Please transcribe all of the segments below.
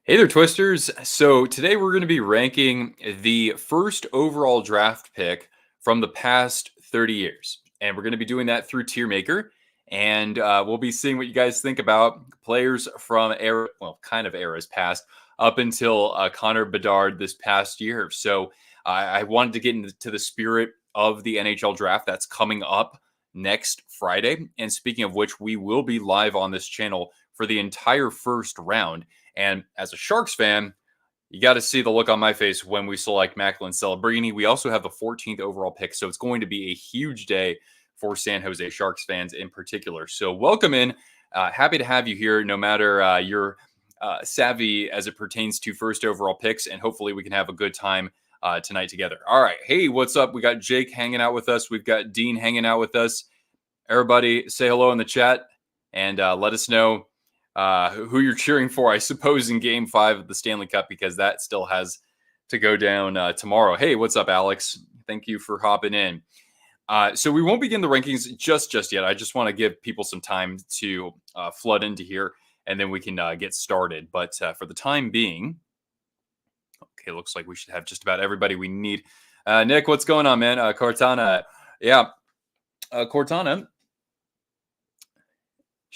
Hey there, Twisters. So today we're going to be ranking the first overall draft pick from the past 30 years. And we're going to be doing that through Tier Maker. And we'll be seeing what you guys think about players from kind of eras past up until Connor Bedard this past year. So I wanted to get into the spirit of the NHL draft that's coming up next Friday. And speaking of which, we will be live on this channel for the entire first round. And as a Sharks fan, you got to see the look on my face when we select McKinnon Celebrini. We also have the 14th overall pick, so it's going to be a huge day for San Jose Sharks fans in particular. So welcome in. Happy to have you here, no matter your savvy as it pertains to first overall picks, and hopefully we can have a good time tonight together. All right. Hey, what's up? We got Jake hanging out with us. We've got Dean hanging out with us. Everybody say hello in the chat and let us know who you're cheering for, I suppose, in Game 5 of the Stanley Cup, because that still has to go down tomorrow. Hey, what's up, Alex? Thank you for hopping in. So we won't begin the rankings just yet. I just want to give people some time to flood into here, and then we can get started. But for the time being, okay, looks like we should have just about everybody we need. Nick, what's going on, man? Cortana. Yeah, Cortana.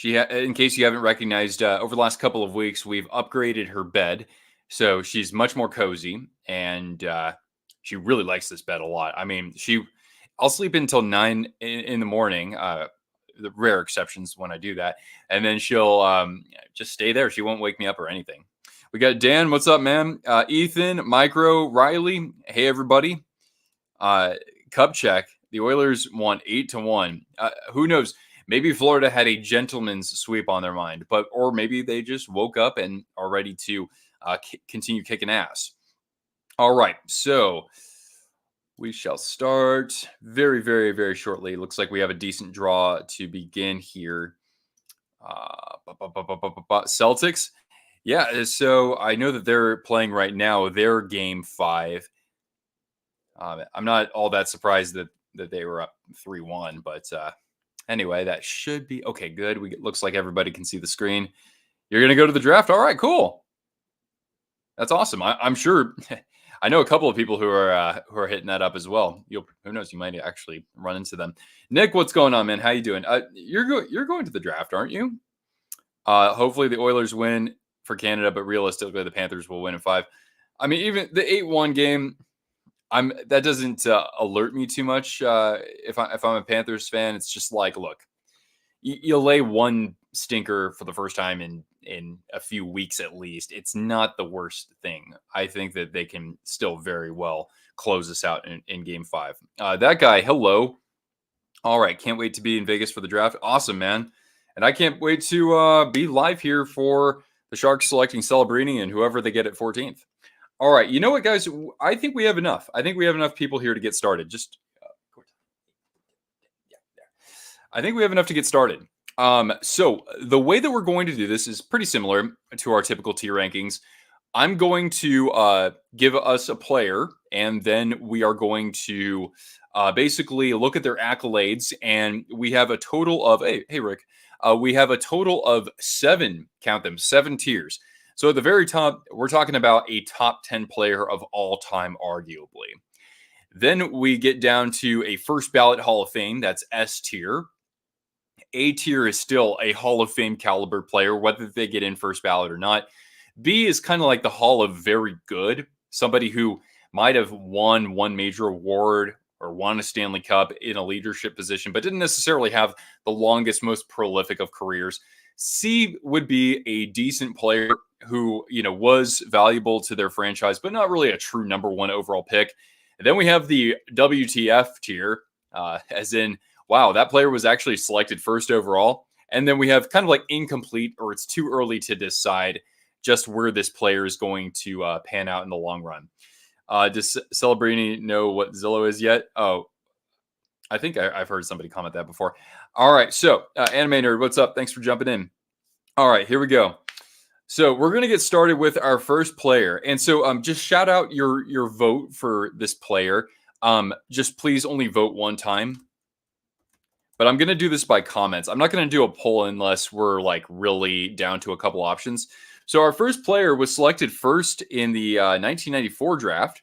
In case you haven't recognized, over the last couple of weeks, we've upgraded her bed. So she's much more cozy, and she really likes this bed a lot. I mean, I'll sleep until 9 in the morning, the rare exceptions when I do that. And then she'll just stay there. She won't wake me up or anything. We got Dan. What's up, man? Ethan, Micro, Riley. Hey, everybody. Cup check. The Oilers won 8-1. Who knows? Maybe Florida had a gentleman's sweep on their mind, or maybe they just woke up and are ready to continue kicking ass. All right, so we shall start very, very, very shortly. Looks like we have a decent draw to begin here. Celtics. Yeah, so I know that they're playing right now their Game 5. I'm not all that surprised that they were up 3-1, but anyway, that should be okay. Good. Looks like everybody can see the screen. You're going to go to the draft. All right, cool. That's awesome. I'm sure. I know a couple of people who are hitting that up as well. Who knows? You might actually run into them. Nick, what's going on, man? How you doing? You're going to the draft, aren't you? Hopefully the Oilers win for Canada, but realistically the Panthers will win in 5. I mean, even the 8-1 game, that doesn't alert me too much. If I'm a Panthers fan, it's just like, look, you lay one stinker for the first time in a few weeks at least. It's not the worst thing. I think that they can still very well close this out in Game 5. That guy, hello. All right, can't wait to be in Vegas for the draft. Awesome, man. And I can't wait to be live here for the Sharks selecting Celebrini and whoever they get at 14th. All right, you know what, guys? I think we have enough. I think we have enough people here to get started. I think we have enough to get started. So the way that we're going to do this is pretty similar to our typical tier rankings. I'm going to give us a player, and then we are going to basically look at their accolades, and we have a total of, hey, Rick, we have a total of 7, count them, 7 tiers. So at the very top, we're talking about a top 10 player of all time, arguably. Then we get down to a first ballot Hall of Fame. That's S tier. A tier is still a Hall of Fame caliber player, whether they get in first ballot or not. B is kind of like the Hall of Very Good, somebody who might have won one major award or won a Stanley Cup in a leadership position, but didn't necessarily have the longest, most prolific of careers. C would be a decent player who, was valuable to their franchise, but not really a true number 1 overall pick. And then we have the WTF tier, as in, wow, that player was actually selected first overall. And then we have kind of like incomplete, or it's too early to decide just where this player is going to pan out in the long run. Does Celebrini know what Zillow is yet? Oh, I think I've heard somebody comment that before. All right, so Anime Nerd, what's up? Thanks for jumping in. All right, here we go. So we're going to get started with our first player. And so just shout out your vote for this player. Just please only vote one time. But I'm going to do this by comments. I'm not going to do a poll unless we're like really down to a couple options. So our first player was selected first in the 1994 draft,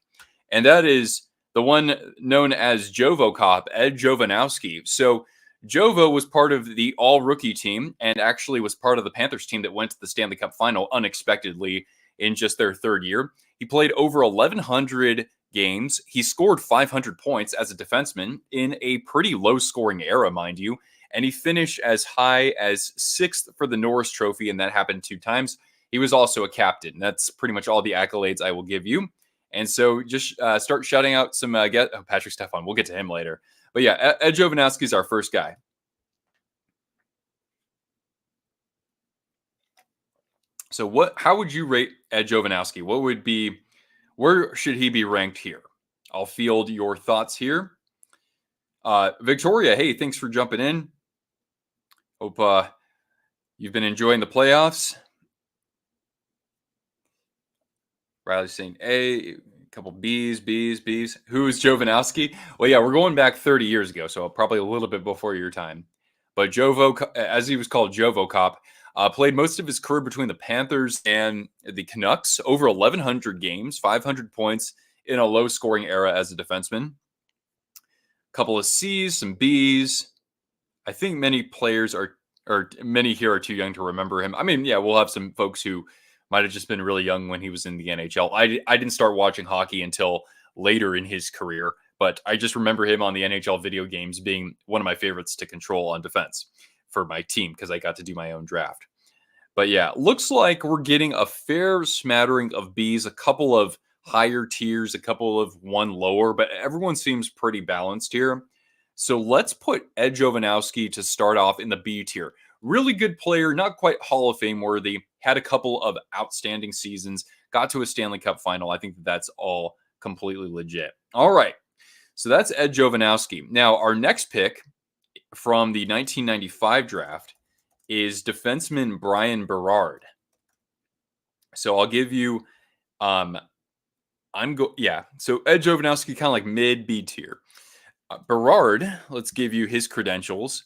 and that is the one known as Jovo Cop, Ed Jovanowski. So Jovo was part of the all-rookie team and actually was part of the Panthers team that went to the Stanley Cup final unexpectedly in just their third year. He played over 1,100 games. He scored 500 points as a defenseman in a pretty low-scoring era, mind you, and he finished as high as 6th for the Norris Trophy, and that happened 2 times. He was also a captain. That's pretty much all the accolades I will give you. And so just start shouting out some Patrick Stefan. We'll get to him later. But yeah, Ed Jovanowski is our first guy. So how would you rate Ed Jovanowski? Where should he be ranked here? I'll field your thoughts here. Victoria, hey, thanks for jumping in. Hope you've been enjoying the playoffs. Riley's saying A, couple B's. Who is Jovanowski? Well, yeah, we're going back 30 years ago, so probably a little bit before your time. But Jovo, as he was called, Jovo Cop, played most of his career between the Panthers and the Canucks, over 1,100 games, 500 points in a low-scoring era as a defenseman. A couple of C's, some B's. I think many players many here are too young to remember him. I mean, yeah, we'll have some folks who might have just been really young when he was in the NHL. I didn't start watching hockey until later in his career, but I just remember him on the NHL video games being one of my favorites to control on defense for my team because I got to do my own draft. But yeah, looks like we're getting a fair smattering of Bs, a couple of higher tiers, a couple of one lower, but everyone seems pretty balanced here. So let's put Ed Jovanowski to start off in the B tier. Really good player, not quite Hall of Fame worthy, had a couple of outstanding seasons, got to a Stanley Cup final. I think that's all completely legit. All right, so that's Ed Jovanowski. Now, our next pick from the 1995 draft is defenseman Brian Berard. So I'll give you, so Ed Jovanowski kind of like mid B tier. Berard, let's give you his credentials.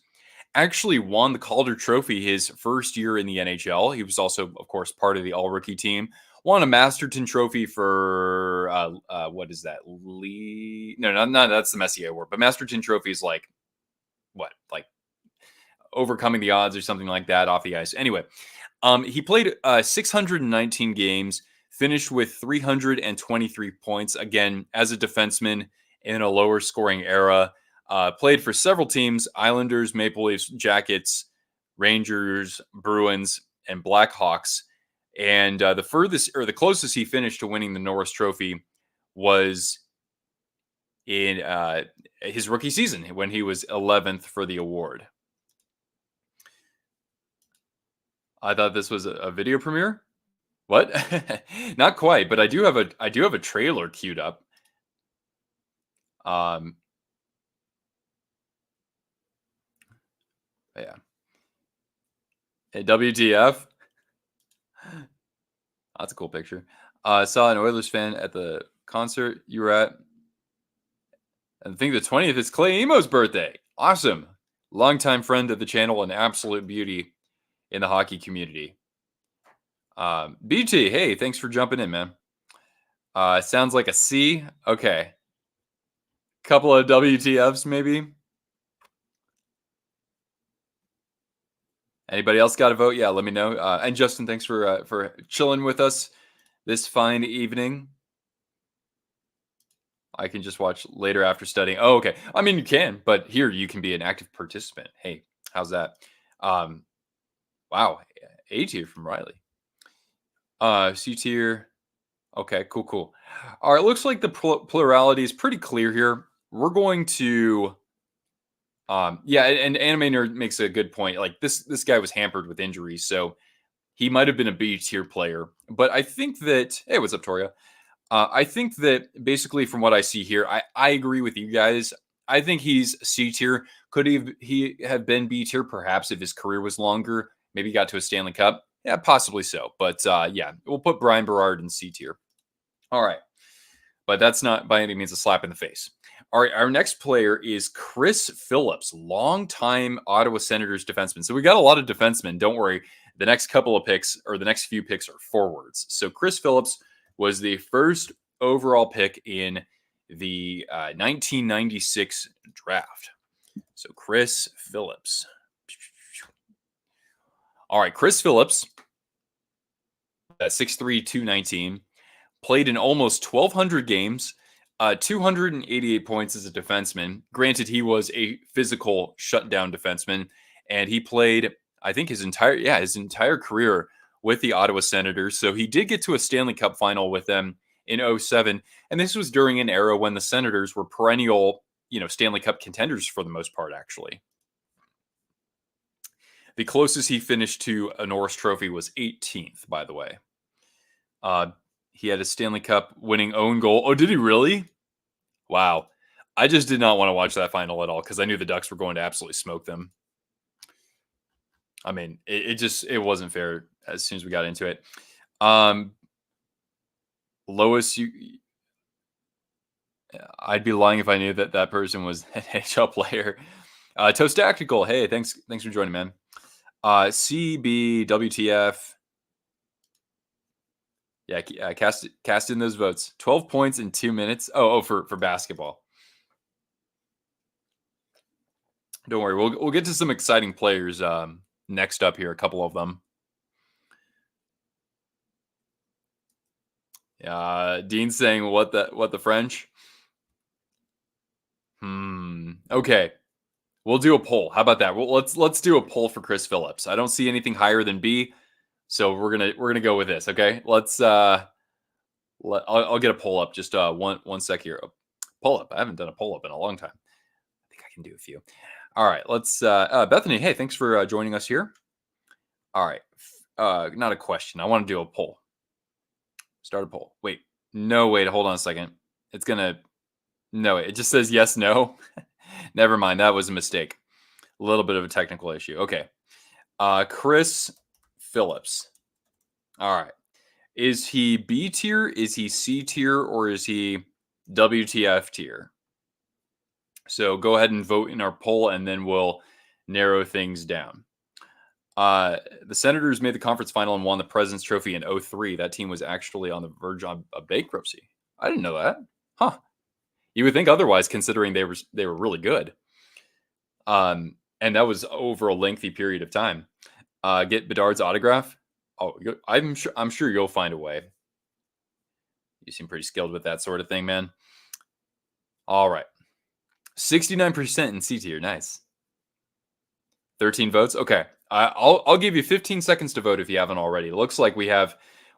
Actually won the Calder Trophy his first year in the NHL. He was also, of course, part of the all-rookie team. Won a Masterton Trophy for, what is that? No, that's the Messier Award. But Masterton Trophy is like, what? Like overcoming the odds or something like that off the ice. Anyway, he played 619 games, finished with 323 points, again, as a defenseman in a lower scoring era. Played for several teams: Islanders, Maple Leafs, Jackets, Rangers, Bruins, and Blackhawks. And the closest he finished to winning the Norris Trophy was in his rookie season when he was 11th for the award. I thought this was a video premiere. What? Not quite, but I do have a trailer queued up. Yeah. Hey, WTF? That's a cool picture. Saw an Oilers fan at the concert you were at. And I think the 20th is Clay Emo's birthday. Awesome. Longtime friend of the channel and absolute beauty in the hockey community. BT, hey, thanks for jumping in, man. Sounds like a C. Okay. Couple of WTFs, maybe. Anybody else got a vote? Yeah, let me know. And Justin, thanks for chilling with us this fine evening. I can just watch later after studying. Oh, okay. I mean, you can, but here you can be an active participant. Hey, how's that? Wow, A tier from Riley. C tier. Okay, cool. All right, looks like the plurality is pretty clear here. We're going to, and Anime Nerd makes a good point. Like this guy was hampered with injuries, so he might have been a B tier player. But I think that, hey, what's up, Toria? I think that basically from what I see here, I agree with you guys. I think he's C tier. Could he have been B tier perhaps if his career was longer? Maybe got to a Stanley Cup. Yeah, possibly so. But yeah, we'll put Brian Berard in C tier. All right. But that's not by any means a slap in the face. All right, our next player is Chris Phillips, longtime Ottawa Senators defenseman. So we got a lot of defensemen. Don't worry. The next couple of picks, or the next few picks, are forwards. So Chris Phillips was the first overall pick in the 1996 draft. So Chris Phillips. All right, Chris Phillips, at 6'3", 219, played in almost 1,200 games, 288 points as a defenseman. Granted, he was a physical shutdown defenseman, and he played, I think, his entire career with the Ottawa Senators. So he did get to a Stanley Cup final with them in 2007, and this was during an era when the Senators were perennial, Stanley Cup contenders for the most part, actually. The closest he finished to a Norris Trophy was 18th, by the way. He had a Stanley Cup winning own goal. Oh, did he really? Wow. I just did not want to watch that final at all because I knew the Ducks were going to absolutely smoke them. I mean, it wasn't fair as soon as we got into it. Lois, I'd be lying if I knew that person was an NHL player. Toast Tactical, hey, thanks for joining, man. CBWTF. Yeah, cast in those votes. 12 points in 2 minutes. Oh, for basketball. Don't worry, we'll get to some exciting players next up here. A couple of them. Dean's saying what the French. Okay, we'll do a poll. How about that? Well, let's do a poll for Chris Phillips. I don't see anything higher than B. So we're gonna go with this, okay? Let's I'll get a poll up. Just one sec here. Pull up. I haven't done a poll up in a long time. I think I can do a few. All right, let's Bethany. Hey, thanks for joining us here. All right, not a question. I want to do a poll. Start a poll. Wait, hold on a second. It's gonna it just says yes, no. Never mind. That was a mistake. A little bit of a technical issue. Okay, Chris Phillips. All right. Is he B tier? Is he C tier? Or is he WTF tier? So go ahead and vote in our poll, and then we'll narrow things down. The Senators made the conference final and won the President's Trophy in 2003. That team was actually on the verge of bankruptcy. I didn't know that. Huh. You would think otherwise, considering they were really good. And that was over a lengthy period of time. Get Bedard's autograph. Oh, I'm sure you'll find a way. You seem pretty skilled with that sort of thing, man. All right. 69% in C tier. Nice. 13 votes. Okay. I'll give you 15 seconds to vote if you haven't already. It looks like we have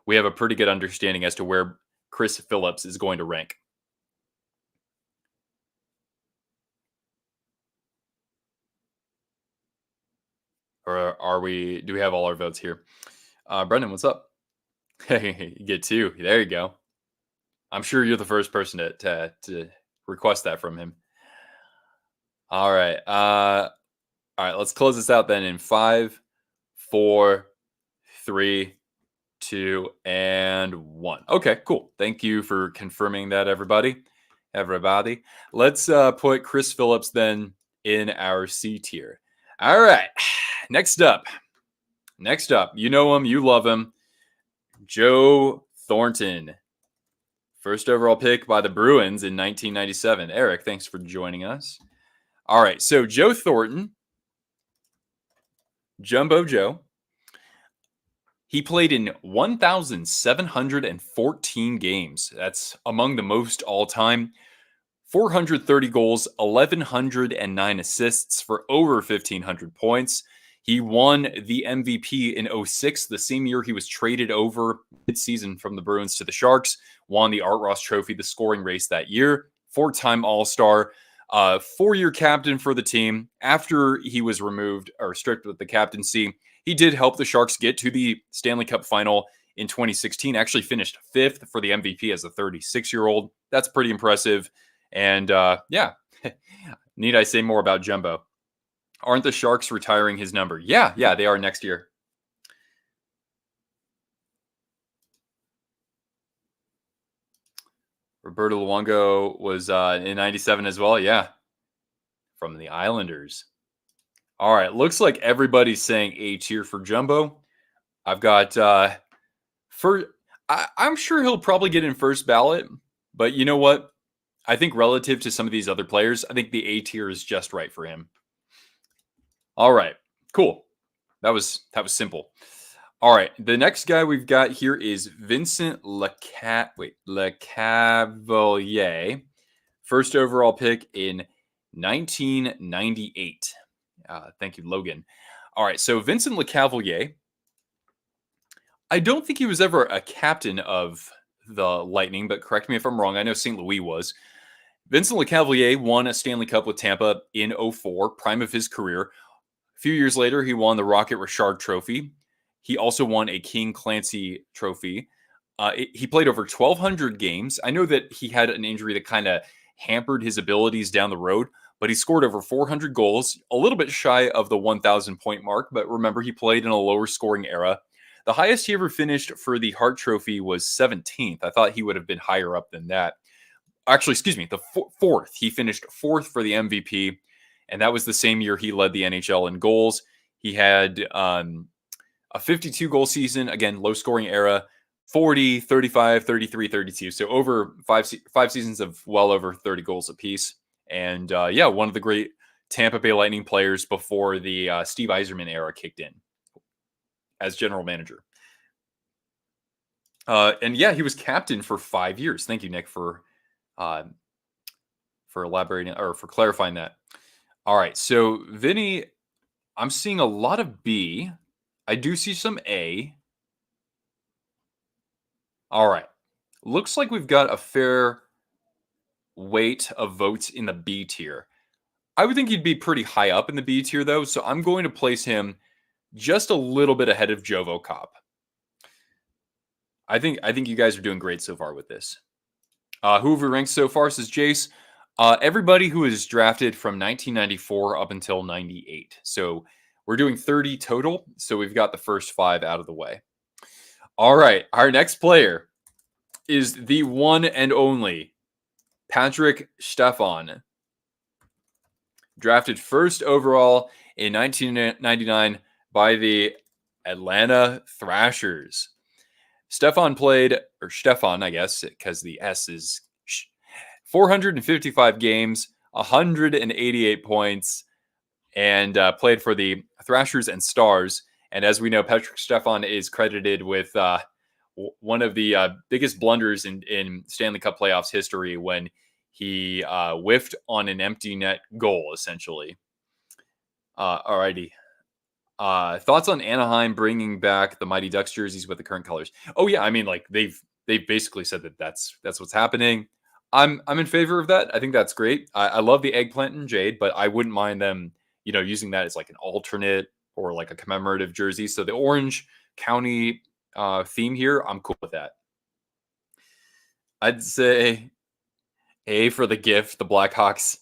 a pretty good understanding as to where Chris Phillips is going to rank. Or do we have all our votes here? Brendan, what's up? Hey, you get 2. There you go. I'm sure you're the first person to request that from him. All right. Let's close this out then in 5, 4, 3, 2, and 1. Okay, cool. Thank you for confirming that, everybody. Let's put Chris Phillips then in our C tier. All right. Next up, you know him, you love him, Joe Thornton. First overall pick by the Bruins in 1997. Eric, thanks for joining us. All right, so Joe Thornton, Jumbo Joe, he played in 1,714 games. That's among the most all-time. 430 goals, 1,109 assists for over 1,500 points. He won the MVP in 2006, the same year he was traded over mid-season from the Bruins to the Sharks. Won the Art Ross Trophy, the scoring race that year. 4-time All-Star. 4-year captain for the team. After he was removed or stripped with the captaincy, he did help the Sharks get to the Stanley Cup final in 2016. Actually finished 5th for the MVP as a 36-year-old. That's pretty impressive. And need I say more about Jumbo? Aren't the Sharks retiring his number? Yeah, they are next year. Roberto Luongo was in 97 as well. Yeah, from the Islanders. All right, looks like everybody's saying A tier for Jumbo. I've got I'm sure he'll probably get in first ballot, but you know what? I think relative to some of these other players, I think the A tier is just right for him. All right, cool. That was simple. All right, the next guy we've got here is Vincent Lecavalier, first overall pick in 1998. Thank you, Logan. All right, so Vincent Lecavalier, I don't think he was ever a captain of the Lightning, but correct me if I'm wrong. I know St. Louis was. Vincent Lecavalier won a Stanley Cup with Tampa in 2004, prime of his career. A few years later, he won the Rocket Richard Trophy. He also won a King Clancy Trophy. He played over 1,200 games. I know that he had an injury that kind of hampered his abilities down the road, but he scored over 400 goals, a little bit shy of the 1,000 point mark. But remember, he played in a lower scoring era. The highest he ever finished for the Hart Trophy was 17th. I thought he would have been higher up than that. Actually, excuse me, the fourth. He finished fourth for the MVP, and that was the same year he led the NHL in goals. He had a 52 goal season, again, low scoring era, 40, 35, 33, 32. So over five seasons of well over 30 goals apiece. And yeah, one of the great Tampa Bay Lightning players before the Steve Yzerman era kicked in as general manager. And yeah, he was captain for 5 years. Thank you, Nick, for elaborating or for clarifying that. All right, so Vinny, I'm seeing a lot of B. I do see some A. All right, looks like we've got a fair weight of votes in the B tier. I would think he'd be pretty high up in the B tier, though, so I'm going to place him just a little bit ahead of Jovo Cop. I think you guys are doing great so far with this. Who have we ranked so far, says Jace? Everybody who is drafted from 1994 up until 98. So we're doing 30 total. So we've got the first 5 out of the way. All right. Our next player is the one and only Patrick Stefan. Drafted first overall in 1999 by the Atlanta Thrashers. Stefan, I guess, because the S is 455 games, 188 points, and played for the Thrashers and Stars. And as we know, Patrick Stefan is credited with one of the biggest blunders in Stanley Cup playoffs history when he whiffed on an empty net goal, essentially. Alrighty. Thoughts on Anaheim bringing back the Mighty Ducks jerseys with the current colors? Oh yeah, I mean, like they've basically said that that's what's happening. I'm in favor of that. I think that's great. I love the eggplant and jade, but I wouldn't mind them, using that as like an alternate or like a commemorative jersey. So the Orange County theme here, I'm cool with that. I'd say A for the gift, the Blackhawks.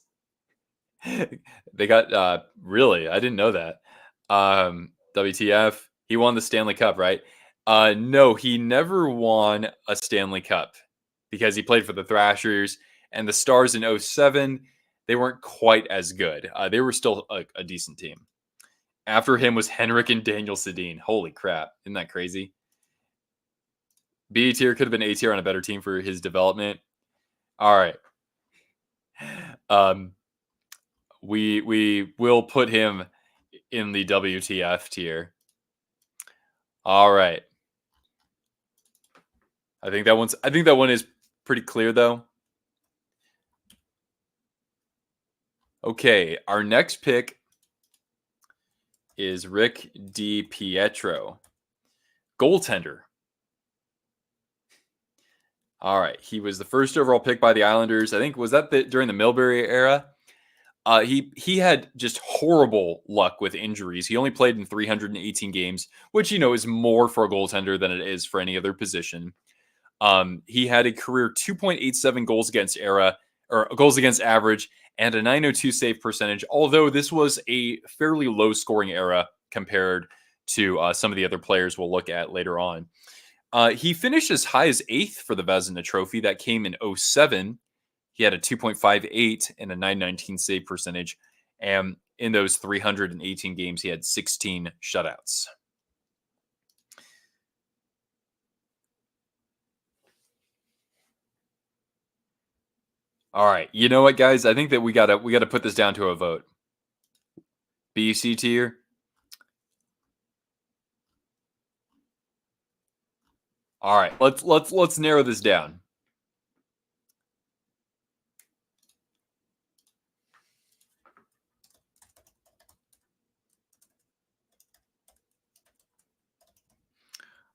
They got really, I didn't know that. WTF? He won the Stanley Cup, right? No, he never won a Stanley Cup because he played for the Thrashers and the Stars in 2007. They weren't quite as good. They were still a decent team. After him was Henrik and Daniel Sedin. Holy crap. Isn't that crazy? B tier could have been A tier on a better team for his development. All right. We will put him in the WTF tier. All right. I think that one is pretty clear though. Okay, our next pick is Rick DiPietro, goaltender. All right, he was the first overall pick by the Islanders. I think was that during the Milbury era. He had just horrible luck with injuries. He only played in 318 games, which is more for a goaltender than it is for any other position. He had a career 2.87 goals against average and a 902 save percentage. Although this was a fairly low scoring era compared to some of the other players we'll look at later on. He finished as high as 8th for the Vezina Trophy. That came in 2007. He had a 2.58 and a 919 save percentage. And in those 318 games, he had 16 shutouts. All right. You know what, guys? I think that we gotta put this down to a vote. B, C tier. All right. Let's narrow this down.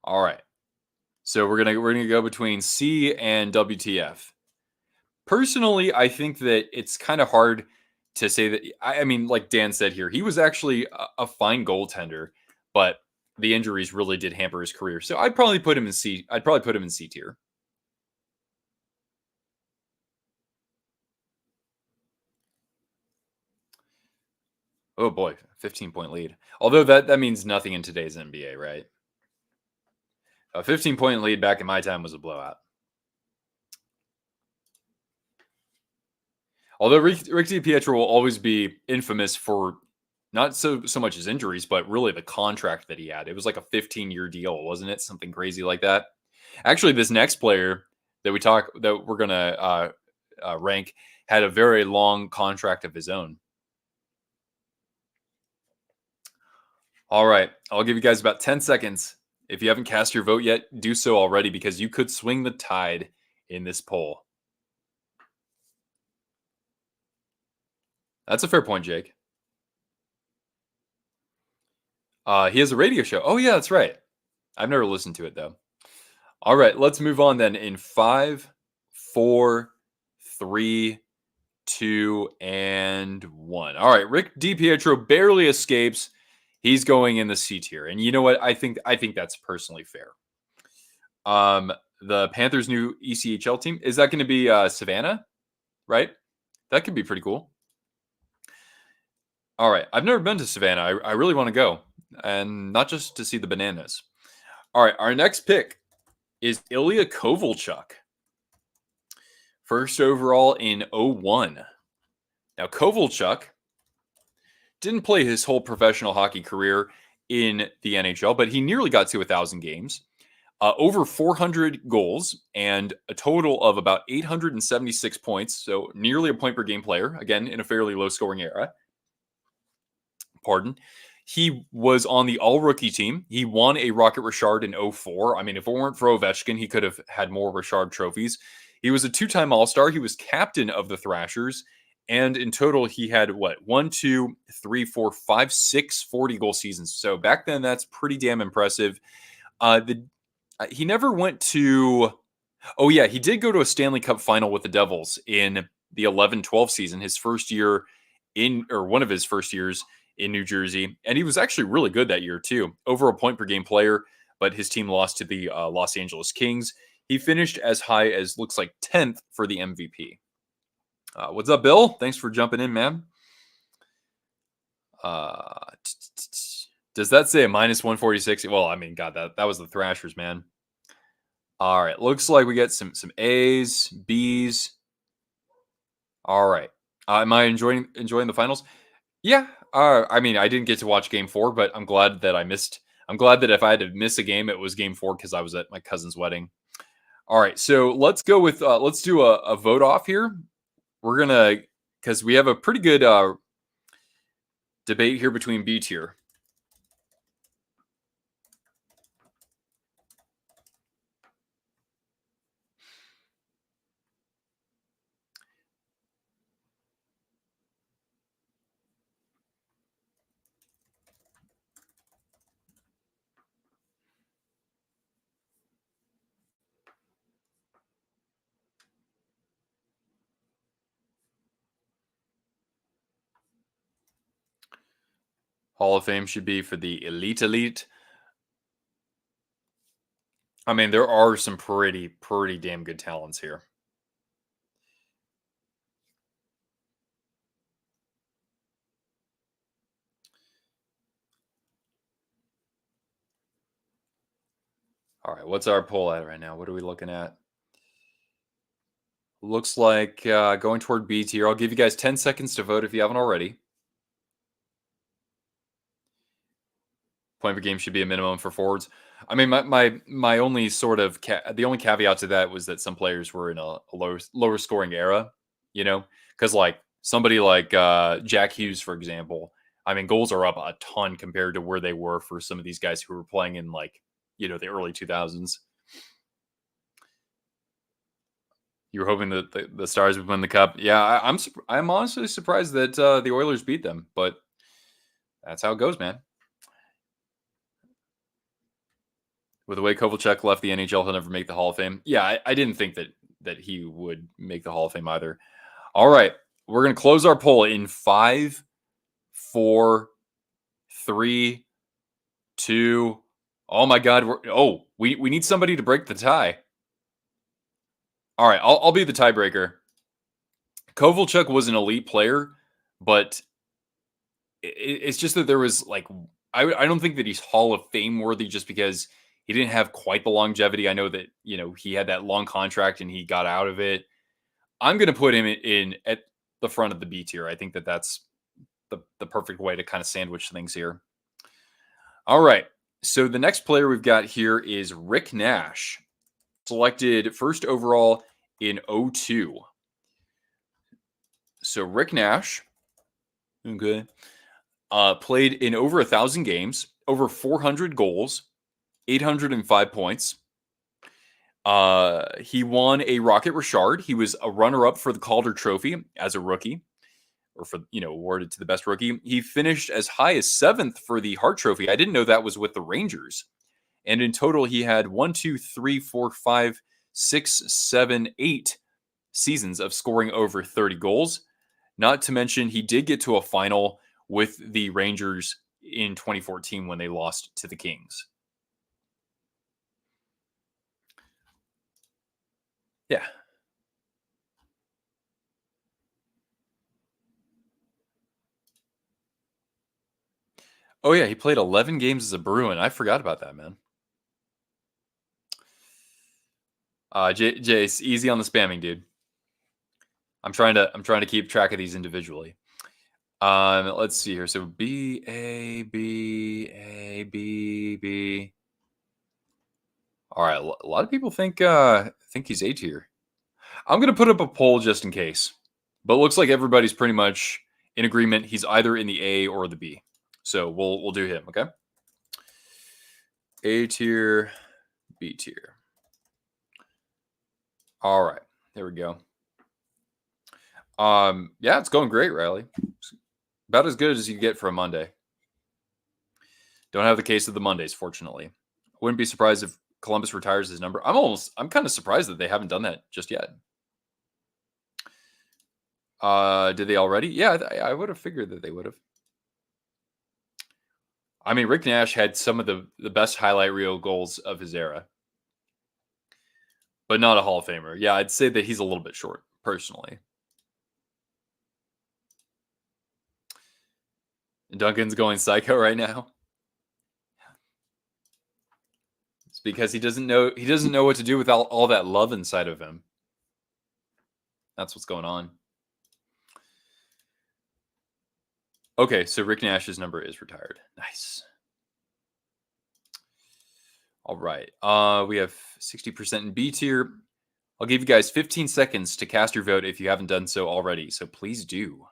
All right. So we're gonna go between C and WTF. Personally, I think that it's kind of hard to say that. I mean, like Dan said here, he was actually a fine goaltender, but the injuries really did hamper his career. So I'd probably put him in C. I'd probably put him in C tier. Oh boy, 15-point lead. Although that means nothing in today's NBA, right? A 15-point lead back in my time was a blowout. Although Rick DiPietro will always be infamous for not so much his injuries, but really the contract that he had. It was like a 15-year deal, wasn't it? Something crazy like that. Actually, this next player that we're gonna rank had a very long contract of his own. All right, I'll give you guys about 10 seconds. If you haven't cast your vote yet, do so already because you could swing the tide in this poll. That's a fair point, Jake. He has a radio show. Oh yeah, that's right. I've never listened to it though. All right, let's move on then in 5, 4, 3, 2, and 1. All right, Rick DiPietro barely escapes. He's going in the C tier. And you know what? I think that's personally fair. The Panthers' new ECHL team, is that going to be Savannah? Right? That could be pretty cool. All right. I've never been to Savannah. I really want to go. And not just to see the bananas. All right. Our next pick is Ilya Kovalchuk. First overall in 01. Now, Kovalchuk didn't play his whole professional hockey career in the NHL, but he nearly got to 1,000 games, over 400 goals, and a total of about 876 points. So nearly a point per game player, again, in a fairly low scoring era. Pardon. He was on the all-rookie team. He won a Rocket Richard in 04. I mean, if it weren't for Ovechkin, he could have had more Richard trophies. He was a two-time All-Star. He was captain of the Thrashers. And in total, he had what? 1, 2, 3, 4, 5, 6 40-goal seasons. So back then, that's pretty damn impressive. He never went to... Oh, yeah, he did go to a Stanley Cup final with the Devils in the 11-12 season, his first year one of his first years in New Jersey. And he was actually really good that year, too. Over a point per game player, but his team lost to the Los Angeles Kings. He finished as high as, looks like, 10th for the MVP. What's up, Bill? Thanks for jumping in, man. Does that say a minus 146? Well, I mean, God, that was the Thrashers, man. All right, looks like we get some A's, B's. All right, am I enjoying the finals? Yeah. I mean, I didn't get to watch Game 4, but I'm glad that I missed. I'm glad that if I had to miss a game, it was Game 4 because I was at my cousin's wedding. All right, so let's go with let's do a vote off here. We're gonna, because we have a pretty good debate here between B tier. Hall of Fame should be for the elite. I mean, there are some pretty damn good talents here. All right, what's our poll at right now? What are we looking at? Looks like going toward B tier. I'll give you guys 10 seconds to vote if you haven't already. Point per game should be a minimum for forwards. I mean, my only sort of the only caveat to that was that some players were in a lower scoring era. because like somebody like Jack Hughes, for example, I mean, goals are up a ton compared to where they were for some of these guys who were playing in like, the early 2000s. You were hoping that the Stars would win the cup. Yeah, I'm honestly surprised that the Oilers beat them, but that's how it goes, man. With the way Kovalchuk left the NHL, he'll never make the Hall of Fame. Yeah, I didn't think that he would make the Hall of Fame either. All right, we're gonna close our poll in 5, 4, 3, 2. Oh my God! We need somebody to break the tie. All right, I'll be the tiebreaker. Kovalchuk was an elite player, but it's just that there was like I don't think that he's Hall of Fame worthy just because he didn't have quite the longevity. I know that he had that long contract and he got out of it. I'm going to put him in at the front of the B tier. I think that that's the perfect way to kind of sandwich things here. All right. So the next player we've got here is Rick Nash, selected first overall in 2002. So Rick Nash, okay, played in over 1,000 games, over 400 goals, 805 points. He won a Rocket Richard. He was a runner-up for the Calder Trophy as a rookie, or for awarded to the best rookie. He finished as high as 7th for the Hart Trophy. I didn't know that was with the Rangers. And in total, he had 1, 2, 3, 4, 5, 6, 7, 8 seasons of scoring over 30 goals. Not to mention, he did get to a final with the Rangers in 2014 when they lost to the Kings. Yeah. Oh, yeah, he played 11 games as a Bruin. I forgot about that, man. Jace, easy on the spamming, dude. I'm trying to keep track of these individually. Let's see here. So B A B A B B. All right, a lot of people think he's A tier. I'm gonna put up a poll just in case, but it looks like everybody's pretty much in agreement. He's either in the A or the B, so we'll do him. Okay. A tier, B tier. All right, there we go. Yeah, it's going great, Riley. About as good as you get for a Monday. Don't have the case of the Mondays, fortunately. Wouldn't be surprised if Columbus retires his number. I'm kind of surprised that they haven't done that just yet. Did they already? Yeah, I would have figured that they would have. I mean, Rick Nash had some of the best highlight reel goals of his era, but not a Hall of Famer. Yeah, I'd say that he's a little bit short, personally. Duncan's going psycho right now. It's because he doesn't know what to do with all that love inside of him. That's what's going on. Okay, so Rick Nash's number is retired. Nice. All right. We have 60% in B tier. I'll give you guys 15 seconds to cast your vote if you haven't done so already. So please do.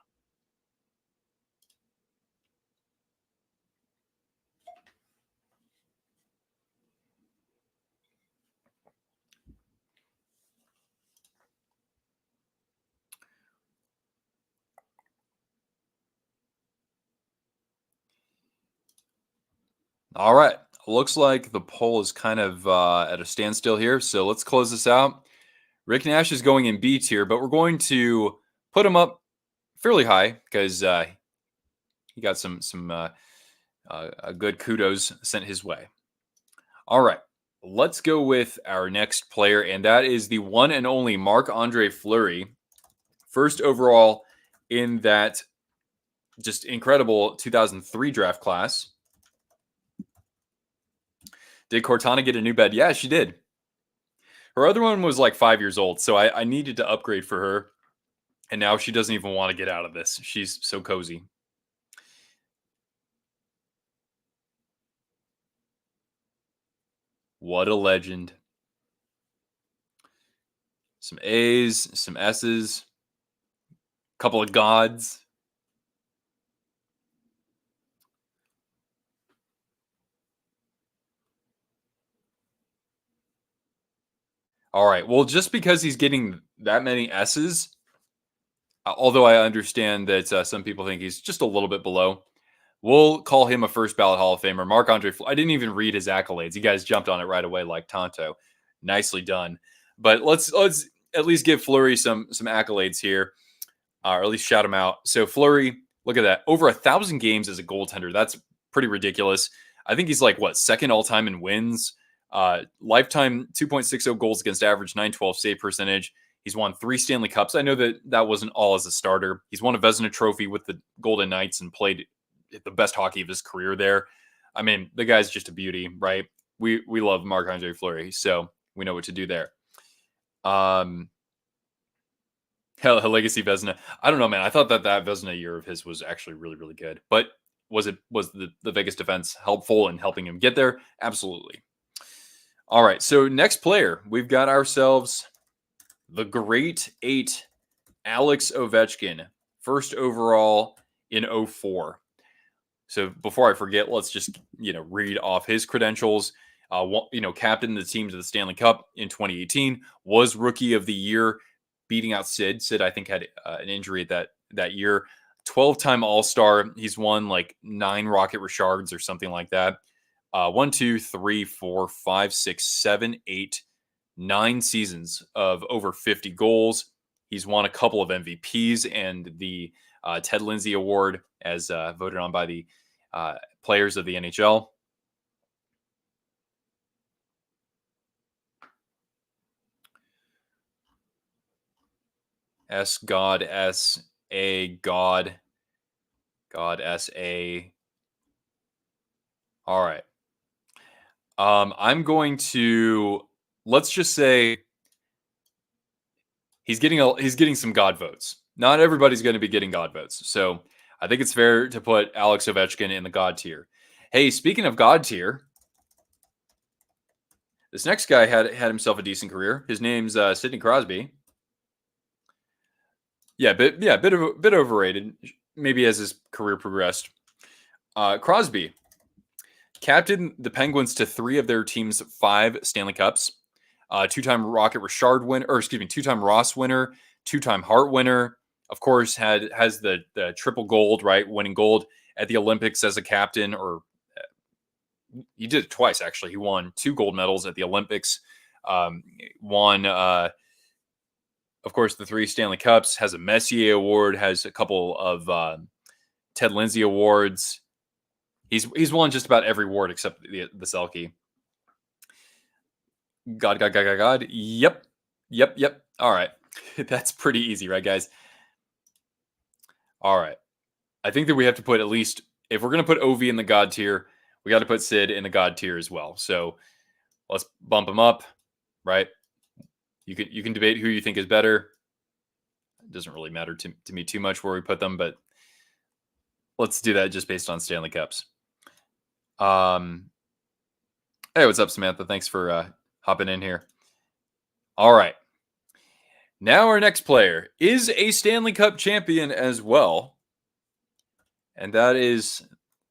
All right. Looks like the poll is kind of at a standstill here. So let's close this out. Rick Nash is going in B tier, but we're going to put him up fairly high because he got some good kudos sent his way. All right. Let's go with our next player, and that is the one and only Marc-Andre Fleury. First overall in that just incredible 2003 draft class. Did Cortana get a new bed? Yeah, she did. Her other one was like 5 years old, so I needed to upgrade for her. And now she doesn't even want to get out of this. She's so cozy. What a legend. Some A's, some S's. Couple of gods. All right. Well, just because he's getting that many S's, although I understand that some people think he's just a little bit below, we'll call him a first ballot Hall of Famer. Marc-Andre, I didn't even read his accolades. You guys jumped on it right away like Tonto. Nicely done. But let's at least give Fleury some accolades here, or at least shout him out. So Fleury, look at that, over 1,000 games as a goaltender. That's pretty ridiculous. I think he's like second all time in wins. Lifetime 2.60 goals against average, 912 save percentage. He's won 3 Stanley Cups. I know that wasn't all as a starter. He's won a Vezina Trophy with the Golden Knights and played the best hockey of his career there. I mean, the guy's just a beauty, right? We love Marc-Andre Fleury, so we know what to do there. Legacy Vezina. I don't know, man. I thought that Vezina year of his was actually really, really good. But was the Vegas defense helpful in helping him get there? Absolutely. All right, so next player, we've got ourselves the Great 8, Alex Ovechkin, first overall in 04. So before I forget, let's just read off his credentials. Captain the team to the Stanley Cup in 2018, was Rookie of the Year, beating out Sid. Sid, I think, had an injury that year. 12-time All-Star. He's won like 9 Rocket Richards or something like that. 1, 2, 3, 4, 5, 6, 7, 8, 9 seasons of over 50 goals. He's won a couple of MVPs and the Ted Lindsay Award as voted on by the players of the NHL. S God S A God S A. All right. I'm going to, let's just say he's getting some God votes. Not everybody's going to be getting God votes. So I think it's fair to put Alex Ovechkin in the God tier. Hey, speaking of God tier, this next guy had himself a decent career. His name's Sidney Crosby. Yeah, bit overrated. Maybe as his career progressed. Crosby captained the Penguins to 3 of their team's 5 Stanley Cups. 2-time Rocket Richard winner, or excuse me, 2-time Ross winner, 2-time Hart winner. Of course, has the triple gold, right? Winning gold at the Olympics as a captain, or he did it twice actually. He won 2 gold medals at the Olympics. Won, of course, the 3 Stanley Cups. Has a Messier Award. Has a couple of Ted Lindsay Awards. He's won just about every award except the Selke. God. Yep. All right. That's pretty easy, right, guys? All right. I think that we have to put, at least, if we're going to put OV in the God tier, we got to put Sid in the God tier as well. So let's bump him up, right? You can debate who you think is better. It doesn't really matter to me too much where we put them, but let's do that just based on Stanley Cups. Hey, what's up, Samantha? Thanks for hopping in here. All right. Now our next player is a Stanley Cup champion as well. And that is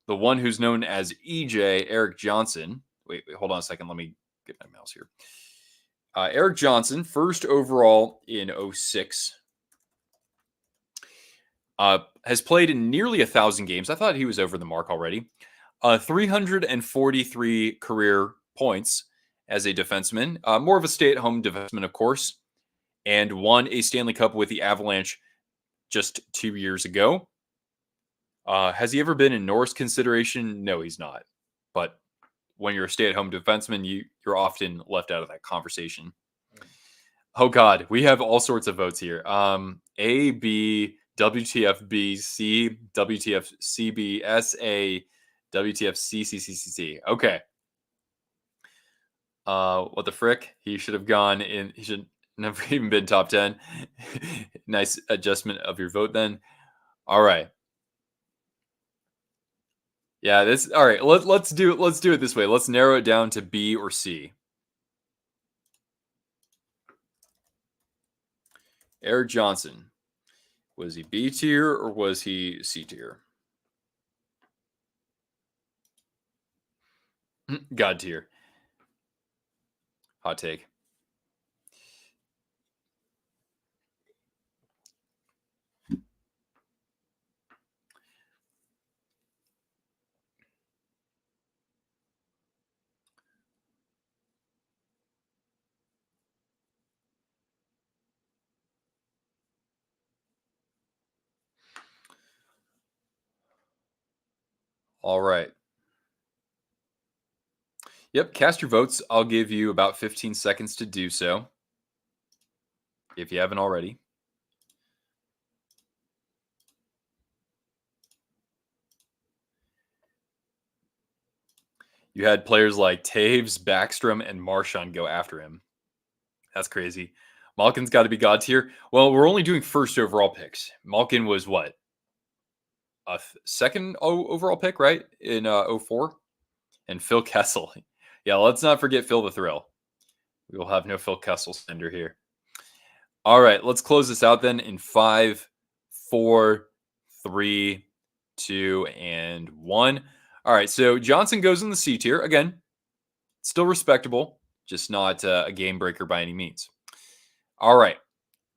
the one who's known as EJ, Erik Johnson. Wait, hold on a second. Let me get my mouse here. Erik Johnson, first overall in 06. Has played in nearly 1,000 games. I thought he was over the mark already. 343 career points as a defenseman. More of a stay-at-home defenseman, of course. And won a Stanley Cup with the Avalanche just 2 years ago. Has he ever been in Norris consideration? No, he's not. But when you're a stay-at-home defenseman, you're often left out of that conversation. Oh, God. We have all sorts of votes here. A, B, WTF-B, C, WTF-CB, S-A, WTF-C. Okay. What the frick? He should have gone in. He should never even been top 10. Nice adjustment of your vote then. All right. Yeah, this all right. Let's do it this way. Let's narrow it down to B or C. Erik Johnson. Was he B tier or was he C tier? God tier. Hot take. All right. Yep, cast your votes. I'll give you about 15 seconds to do so if you haven't already. You had players like Taves, Backstrom, and Marchand go after him. That's crazy. Malkin's got to be god tier. Well, we're only doing first overall picks. Malkin was what? A second overall pick, right? In 04? And Phil Kessel. Yeah, let's not forget Phil the Thrill. We will have no Phil Kessel sender here. All right, let's close this out then in 5, 4, 3, 2, and 1. All right, so Johnson goes in the C tier. Again, still respectable, just not a game breaker by any means. All right,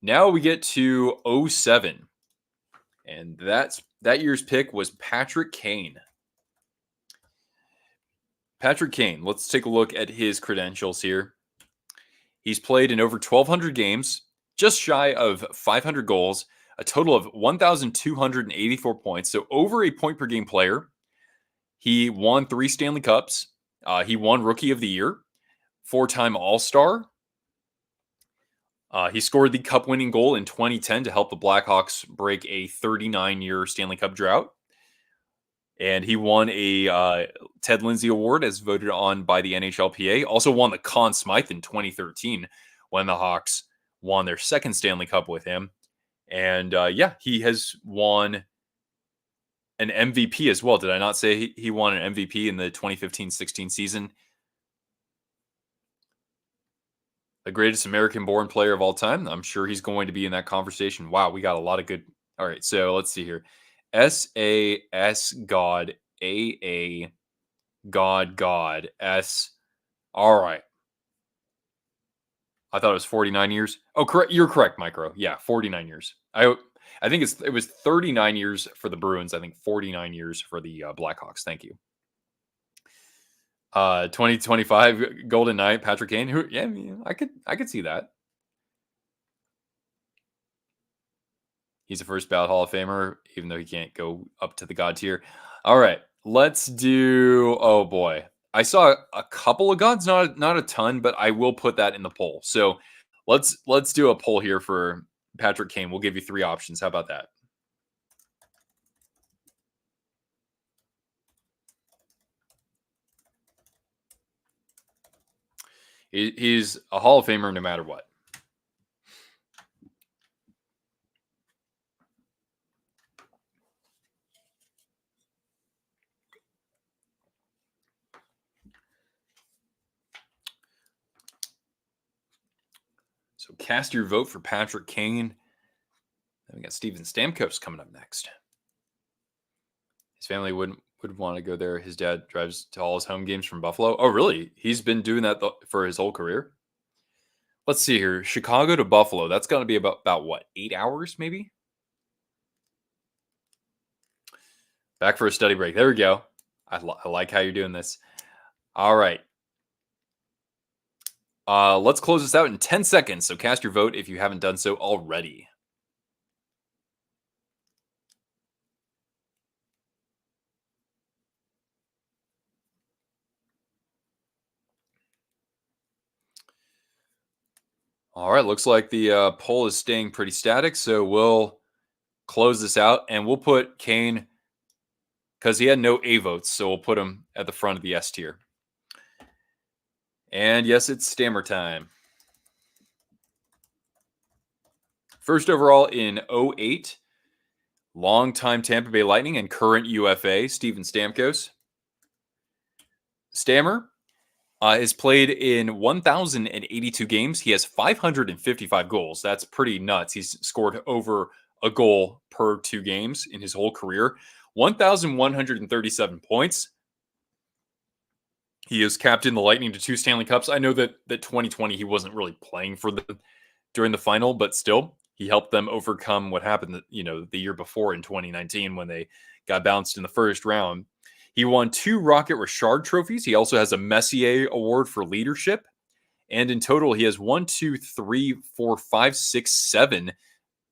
now we get to 07. And that year's pick was Patrick Kane. Patrick Kane, let's take a look at his credentials here. He's played in over 1,200 games, just shy of 500 goals, a total of 1,284 points, so over a point per game player. He won 3 Stanley Cups. He won Rookie of the Year, 4-time All-Star. He scored the Cup-winning goal in 2010 to help the Blackhawks break a 39-year Stanley Cup drought. And he won a Ted Lindsay Award as voted on by the NHLPA. Also won the Conn Smythe in 2013 when the Hawks won their second Stanley Cup with him. And he has won an MVP as well. Did I not say he won an MVP in the 2015-16 season? The greatest American-born player of all time. I'm sure he's going to be in that conversation. Wow, we got a lot of good. All right, so let's see here. SAS God, AA God, S. All right. I thought it was 49 years. Oh, correct. You're correct, Micro. Yeah, 49 years. I think it was 39 years for the Bruins. I think 49 years for the Blackhawks. Thank you. 2025 Golden Knight, Patrick Kane. Who? Yeah, I could see that. He's a first ballot Hall of Famer, even though he can't go up to the God tier. All right, let's do. Oh boy, I saw a couple of gods, not a ton, but I will put that in the poll. So let's do a poll here for Patrick Kane. We'll give you 3 options. How about that? He's a Hall of Famer no matter what. So cast your vote for Patrick Kane. Then we got Steven Stamkos coming up next. His family would want to go there. His dad drives to all his home games from Buffalo. Oh, really? He's been doing that for his whole career? Let's see here. Chicago to Buffalo. That's going to be about what? 8 hours, maybe? Back for a study break. There we go. I like how you're doing this. All right. Let's close this out in 10 seconds. So cast your vote if you haven't done so already. All right. Looks like the poll is staying pretty static. So we'll close this out and we'll put Kane because he had no A votes. So we'll put him at the front of the S tier. And yes, it's Stammer time. First overall in 08, longtime Tampa Bay Lightning and current UFA, Steven Stamkos. Stammer has played in 1,082 games. He has 555 goals. That's pretty nuts. He's scored over a goal per 2 games in his whole career. 1,137 points. He has captained the Lightning to 2 Stanley Cups. I know that 2020 he wasn't really playing for them during the final, but still he helped them overcome what happened, the year before in 2019 when they got bounced in the first round. He won 2 Rocket Richard trophies. He also has a Messier Award for leadership. And in total, he has 1, 2, 3, 4, 5, 6, 7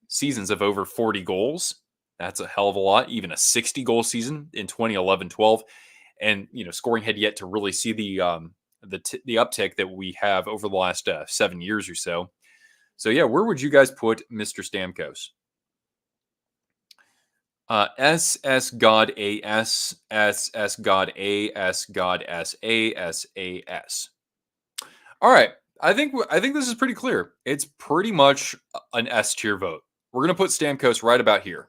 seasons of over 40 goals. That's a hell of a lot. Even a 60 goal season in 2011-12. And scoring had yet to really see the uptick that we have over the last 7 years or so. So yeah, where would you guys put Mr. Stamkos? S God A S God A S God S A S A S. All right, I think this is pretty clear. It's pretty much an S tier vote. We're gonna put Stamkos right about here.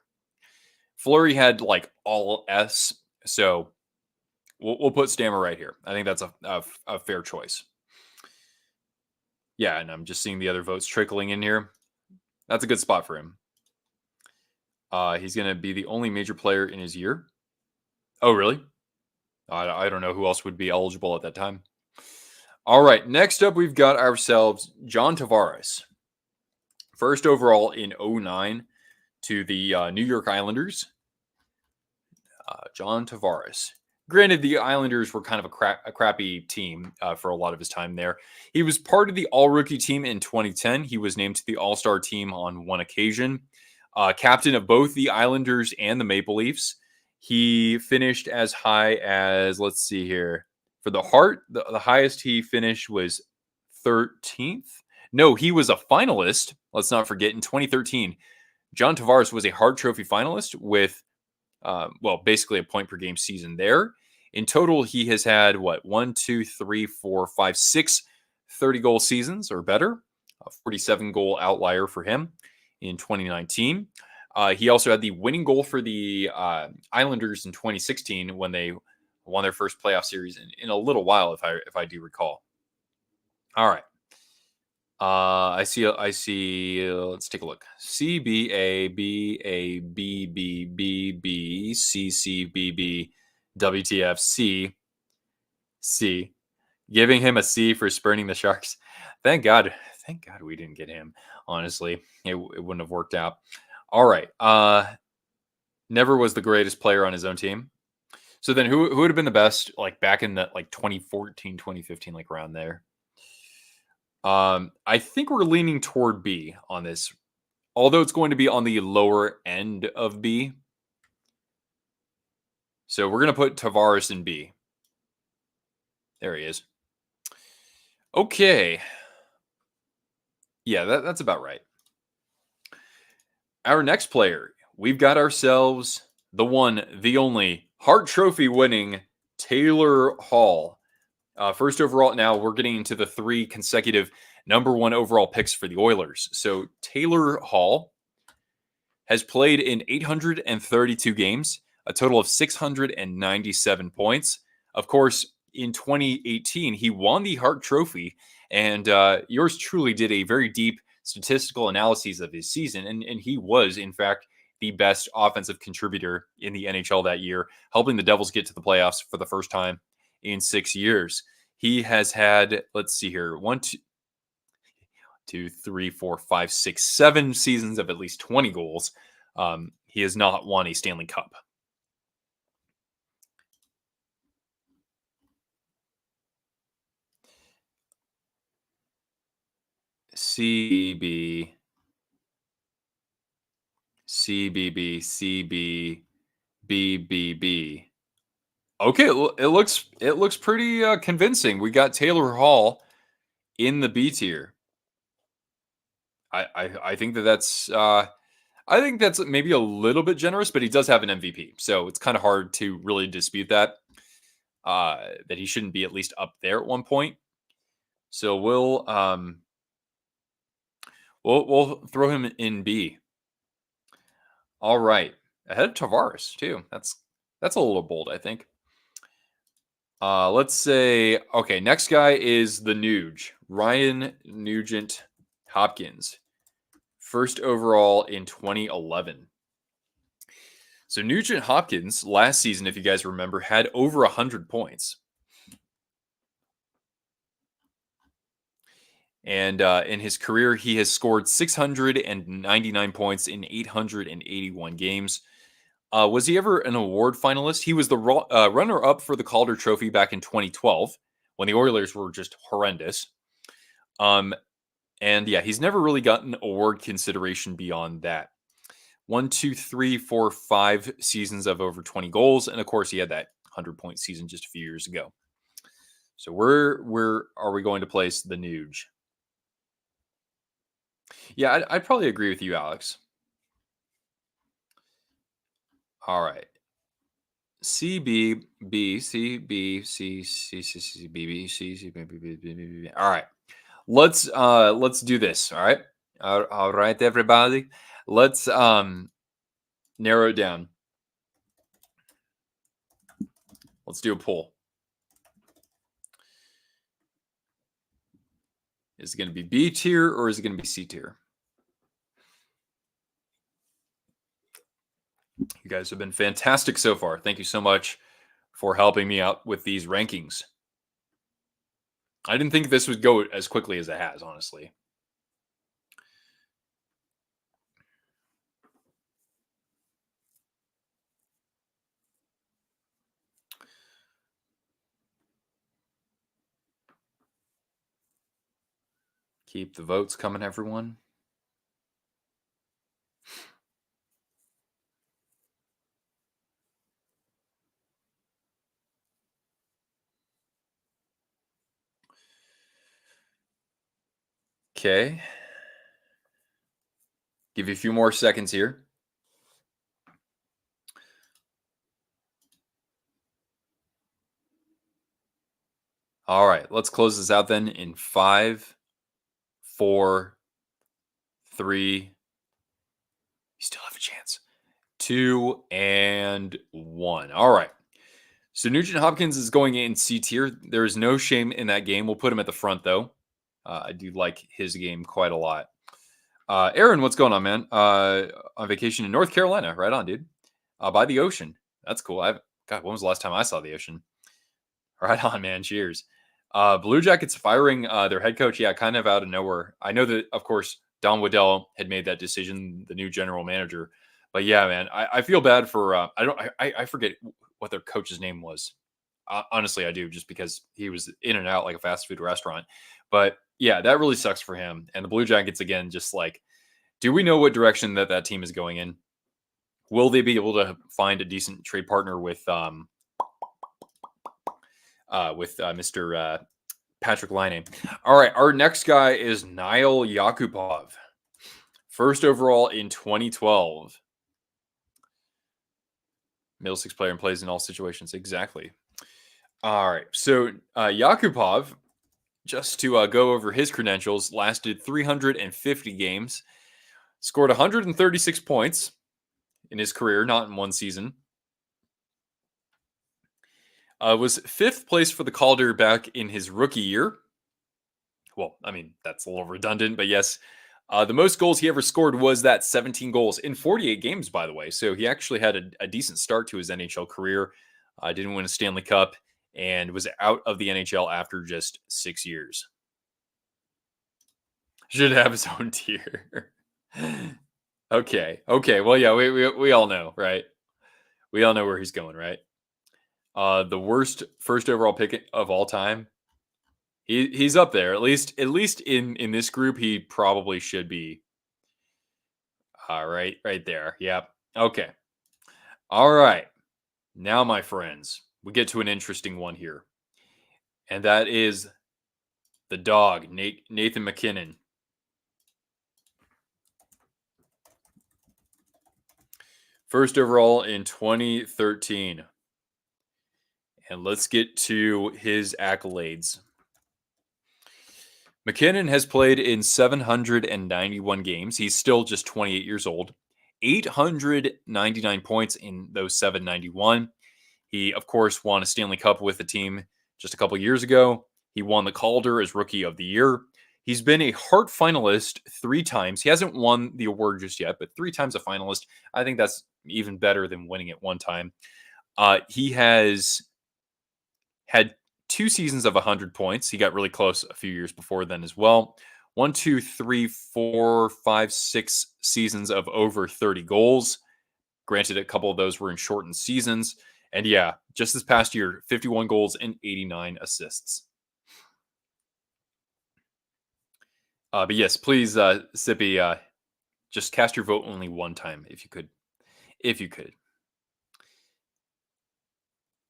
Fleury had like all S, so we'll put Stammer right here. I think that's a fair choice. Yeah, and I'm just seeing the other votes trickling in here. That's a good spot for him. He's going to be the only major player in his year. Oh, really? I don't know who else would be eligible at that time. All right, next up, we've got ourselves John Tavares. First overall in 2009 to the New York Islanders. John Tavares. Granted, the Islanders were kind of a crappy team for a lot of his time there. He was part of the all-rookie team in 2010. He was named to the all-star team on one occasion. Captain of both the Islanders and the Maple Leafs. He finished as high as, let's see here. For the Hart, the highest he finished was 13th. No, he was a finalist. Let's not forget, in 2013, John Tavares was a Hart Trophy finalist with basically a point per game season there. In total, he has had 1, 2, 3, 4, 5, 6 30-goal seasons or better. A 47-goal outlier for him in 2019. He also had the winning goal for the Islanders in 2016 when they won their first playoff series in a little while, if I do recall. All right. I see. Let's take a look. C B A B A B B B B C C B B WTF C. Giving him a C for spurning the Sharks. Thank God we didn't get him. Honestly, it wouldn't have worked out. All right. Never was the greatest player on his own team. So then who would have been the best like back in that like 2014, 2015, like around there? I think we're leaning toward B on this, although it's going to be on the lower end of B. So we're going to put Tavares in B. There he is. Okay. Yeah, that's about right. Our next player, we've got ourselves the one, the only Hart Trophy winning Taylor Hall. First overall, now we're getting into the 3 consecutive number 1 overall picks for the Oilers. So Taylor Hall has played in 832 games, a total of 697 points. Of course, in 2018, he won the Hart Trophy, and yours truly did a very deep statistical analysis of his season, and he was, in fact, the best offensive contributor in the NHL that year, helping the Devils get to the playoffs for the first time in 6 years. He has had, let's see here, 1, 2, 3, 4, 5, 6, 7 seasons of at least 20 goals. He has not won a Stanley Cup. CB, CBB, CB, BBB. Okay, it looks pretty convincing. We got Taylor Hall in the B tier. I think that's I think that's maybe a little bit generous, but he does have an MVP, so it's kind of hard to really dispute that he shouldn't be at least up there at one point. So we'll throw him in B. All right, ahead of Tavares too. That's a little bold, I think. Let's say, okay, next guy is the Nuge, Ryan Nugent Hopkins. First overall in 2011. So Nugent Hopkins last season, if you guys remember, had over 100 points. And in his career, he has scored 699 points in 881 games. Was he ever an award finalist? He was the runner-up for the Calder Trophy back in 2012 when the Oilers were just horrendous. And yeah, he's never really gotten award consideration beyond that. 1, 2, 3, 4, 5 seasons of over 20 goals. And of course, he had that 100-point season just a few years ago. So where are we going to place the Nuge? Yeah, I'd probably agree with you, Alex. All right. C, B, B, C, B, C, C, C, C, B, B, C, C, B, B, B, B, B, B. All right. Let's do this. All right. All right, everybody. Let's narrow it down. Let's do a poll. Is it going to be B tier or is it going to be C tier? You guys have been fantastic so far. Thank you so much for helping me out with these rankings. I didn't think this would go as quickly as it has, honestly. Keep the votes coming, everyone. Okay. Give you a few more seconds here. All right, let's close this out then in 5, 4, 3. You still have a chance. 2 and 1. All right. So Nugent Hopkins is going in C tier. There is no shame in that game. We'll put him at the front though. I do like his game quite a lot. Aaron, what's going on, man? On vacation in North Carolina. Right on, dude. By the ocean. That's cool. God, when was the last time I saw the ocean? Right on, man. Cheers. Blue Jackets firing their head coach. Yeah, kind of out of nowhere. I know that, of course, Don Waddell had made that decision, the new general manager. But yeah, man, I feel bad for. I forget what their coach's name was. Honestly, I do, just because he was in and out like a fast food restaurant. But yeah, that really sucks for him. And the Blue Jackets, again, just like, do we know what direction that team is going in? Will they be able to find a decent trade partner with Mr. Patrick Laine? All right, our next guy is Niall Yakupov, first overall in 2012. Middle six player and plays in all situations. Exactly. All right, so Yakupov, just to go over his credentials, lasted 350 games, scored 136 points in his career, not in one season. Was 5th place for the Calder back in his rookie year. Well, I mean, that's a little redundant, but yes. The most goals he ever scored was that 17 goals in 48 games, by the way. So he actually had a decent start to his NHL career. Didn't win a Stanley Cup and was out of the NHL after just 6 years. Should have his own tier. Okay. Well, yeah, we all know, right? We all know where he's going, right? The worst first overall pick of all time. He's up there. At least in this group, he probably should be. Right there. Yep. Okay. All right. Now, my friends, we get to an interesting one here. And that is the dog, Nathan MacKinnon. First overall in 2013. And let's get to his accolades. MacKinnon has played in 791 games. He's still just 28 years old. 899 points in those 791. He, of course, won a Stanley Cup with the team just a couple years ago. He won the Calder as Rookie of the Year. He's been a Hart finalist 3 times. He hasn't won the award just yet, but 3 times a finalist. I think that's even better than winning it 1 time. He has had 2 seasons of 100 points. He got really close a few years before then as well. 1, 2, 3, 4, 5, 6 seasons of over 30 goals. Granted, a couple of those were in shortened seasons. And yeah, just this past year, 51 goals and 89 assists. But yes, please, Sippy, just cast your vote only 1 time if you could. If you could.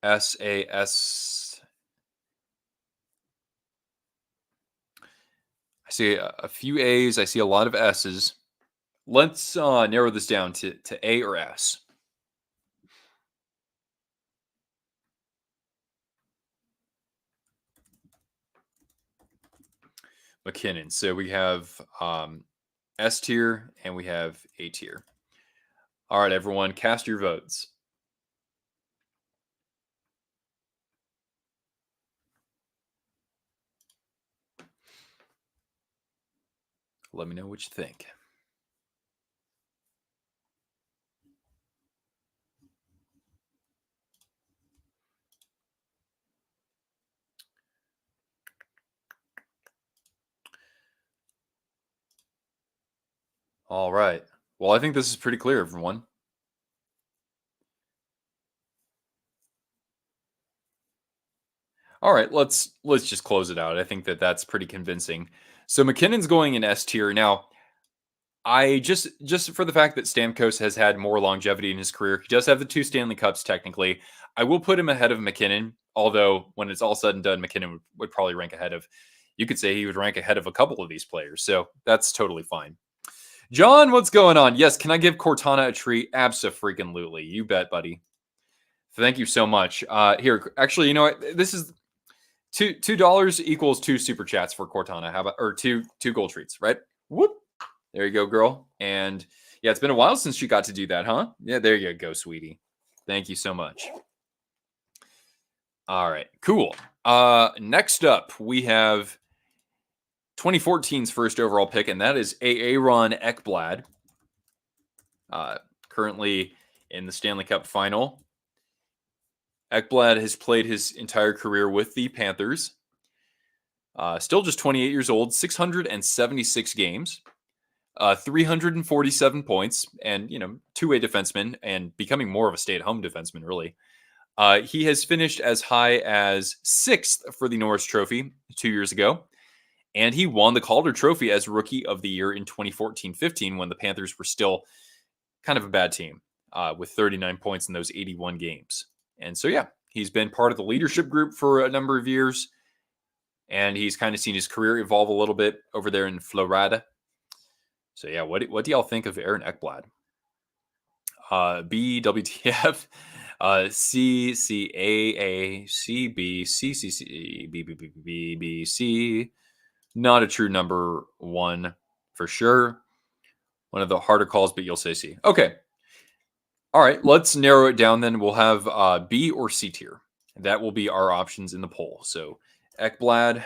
SAS. I see a few A's. I see a lot of S's. Let's narrow this down to A or S. MacKinnon. So we have S tier and we have A tier. All right, everyone, cast your votes. Let me know what you think. All right. Well, I think this is pretty clear, everyone. All right, let's just close it out. I think that's pretty convincing. So McKinnon's going in S tier. Now, I just for the fact that Stamkos has had more longevity in his career, he does have the 2 Stanley Cups technically. I will put him ahead of MacKinnon, although when it's all said and done, MacKinnon would probably rank ahead of, you could say he would rank ahead of a couple of these players. So that's totally fine. John, what's going on? Yes, can I give Cortana a treat? Abso-freaking-lutely. You bet, buddy. Thank you so much. Here, actually, you know what? This is $2 equals 2 super chats for Cortana. How about, or two gold treats, right? Whoop. There you go, girl. And yeah, it's been a while since she got to do that, huh? Yeah, there you go, sweetie. Thank you so much. All right, cool. Next up, we have 2014's first overall pick, and that is Aaron Ekblad. Currently in the Stanley Cup final. Ekblad has played his entire career with the Panthers. Still just 28 years old, 676 games, 347 points, and, you know, two-way defenseman and becoming more of a stay-at-home defenseman, really. He has finished as high as 6th for the Norris Trophy 2 years ago. And he won the Calder Trophy as Rookie of the Year in 2014-15 when the Panthers were still kind of a bad team with 39 points in those 81 games. And so, yeah, he's been part of the leadership group for a number of years. And he's kind of seen his career evolve a little bit over there in Florida. So, yeah, what do y'all think of Aaron Ekblad? B, WTF, C, C, A, C, B, C, C, C, B, B, B, B, B, C. Not a true number 1 for sure. One of the harder calls, but you'll say C. Okay. All right, let's narrow it down then. We'll have B or C tier. That will be our options in the poll. So Ekblad,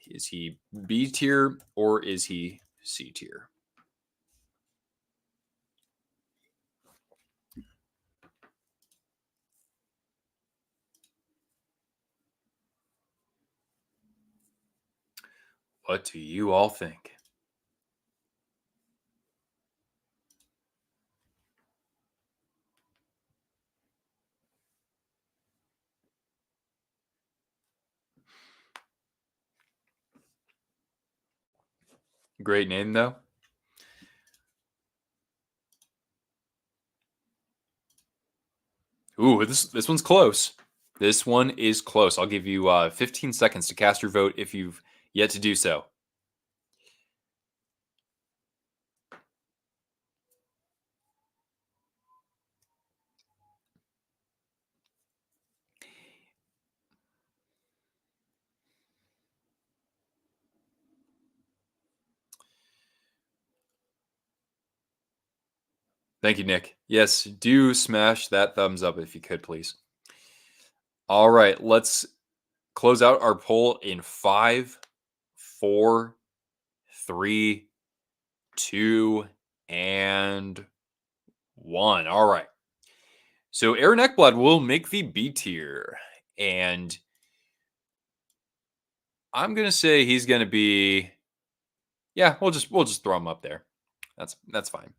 is he B tier or is he C tier? What do you all think? Great name, though. Ooh, this one's close. This one is close. I'll give you 15 seconds to cast your vote if you've yet to do so. Thank you, Nick. Yes, do smash that thumbs up if you could, please. All right, let's close out our poll in 5, 4, 3, 2, and 1. All right. So Aaron Ekblad will make the B tier, and I'm gonna say he's gonna be. Yeah, we'll just throw him up there. That's fine.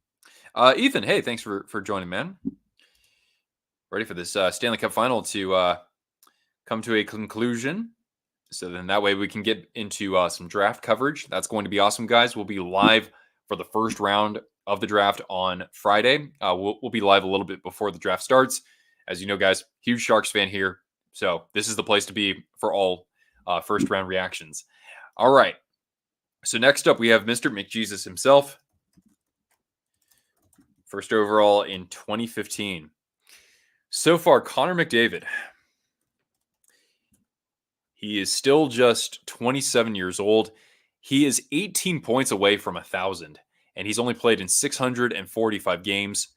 Ethan, hey, thanks for joining, man. Ready for this Stanley Cup final to come to a conclusion. So then that way we can get into some draft coverage. That's going to be awesome, guys. We'll be live for the first round of the draft on Friday. We'll be live a little bit before the draft starts. As you know, guys, huge Sharks fan here. So this is the place to be for all first round reactions. All right. So next up, we have Mr. McJesus himself. First overall in 2015. So far, Connor McDavid. He is still just 27 years old. He is 18 points away from 1,000, and he's only played in 645 games.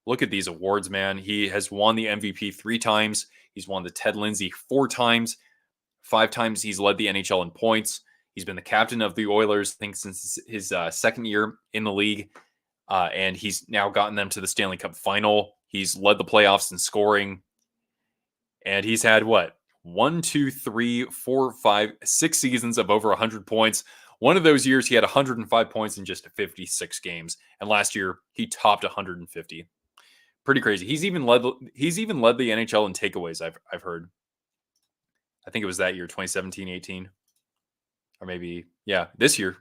Look at these awards, man. He has won the MVP 3 times. He's won the Ted Lindsay 4 times. 5 times he's led the NHL in points. He's been the captain of the Oilers, I think, since his second year in the league, and he's now gotten them to the Stanley Cup final. He's led the playoffs in scoring, and he's had, 1, 2, 3, 4, 5, 6 seasons of over 100 points. One of those years, he had 105 points in just 56 games, and last year he topped 150. Pretty crazy. He's even led the NHL in takeaways. I've heard. I think it was that year, 2017, 18, or maybe this year.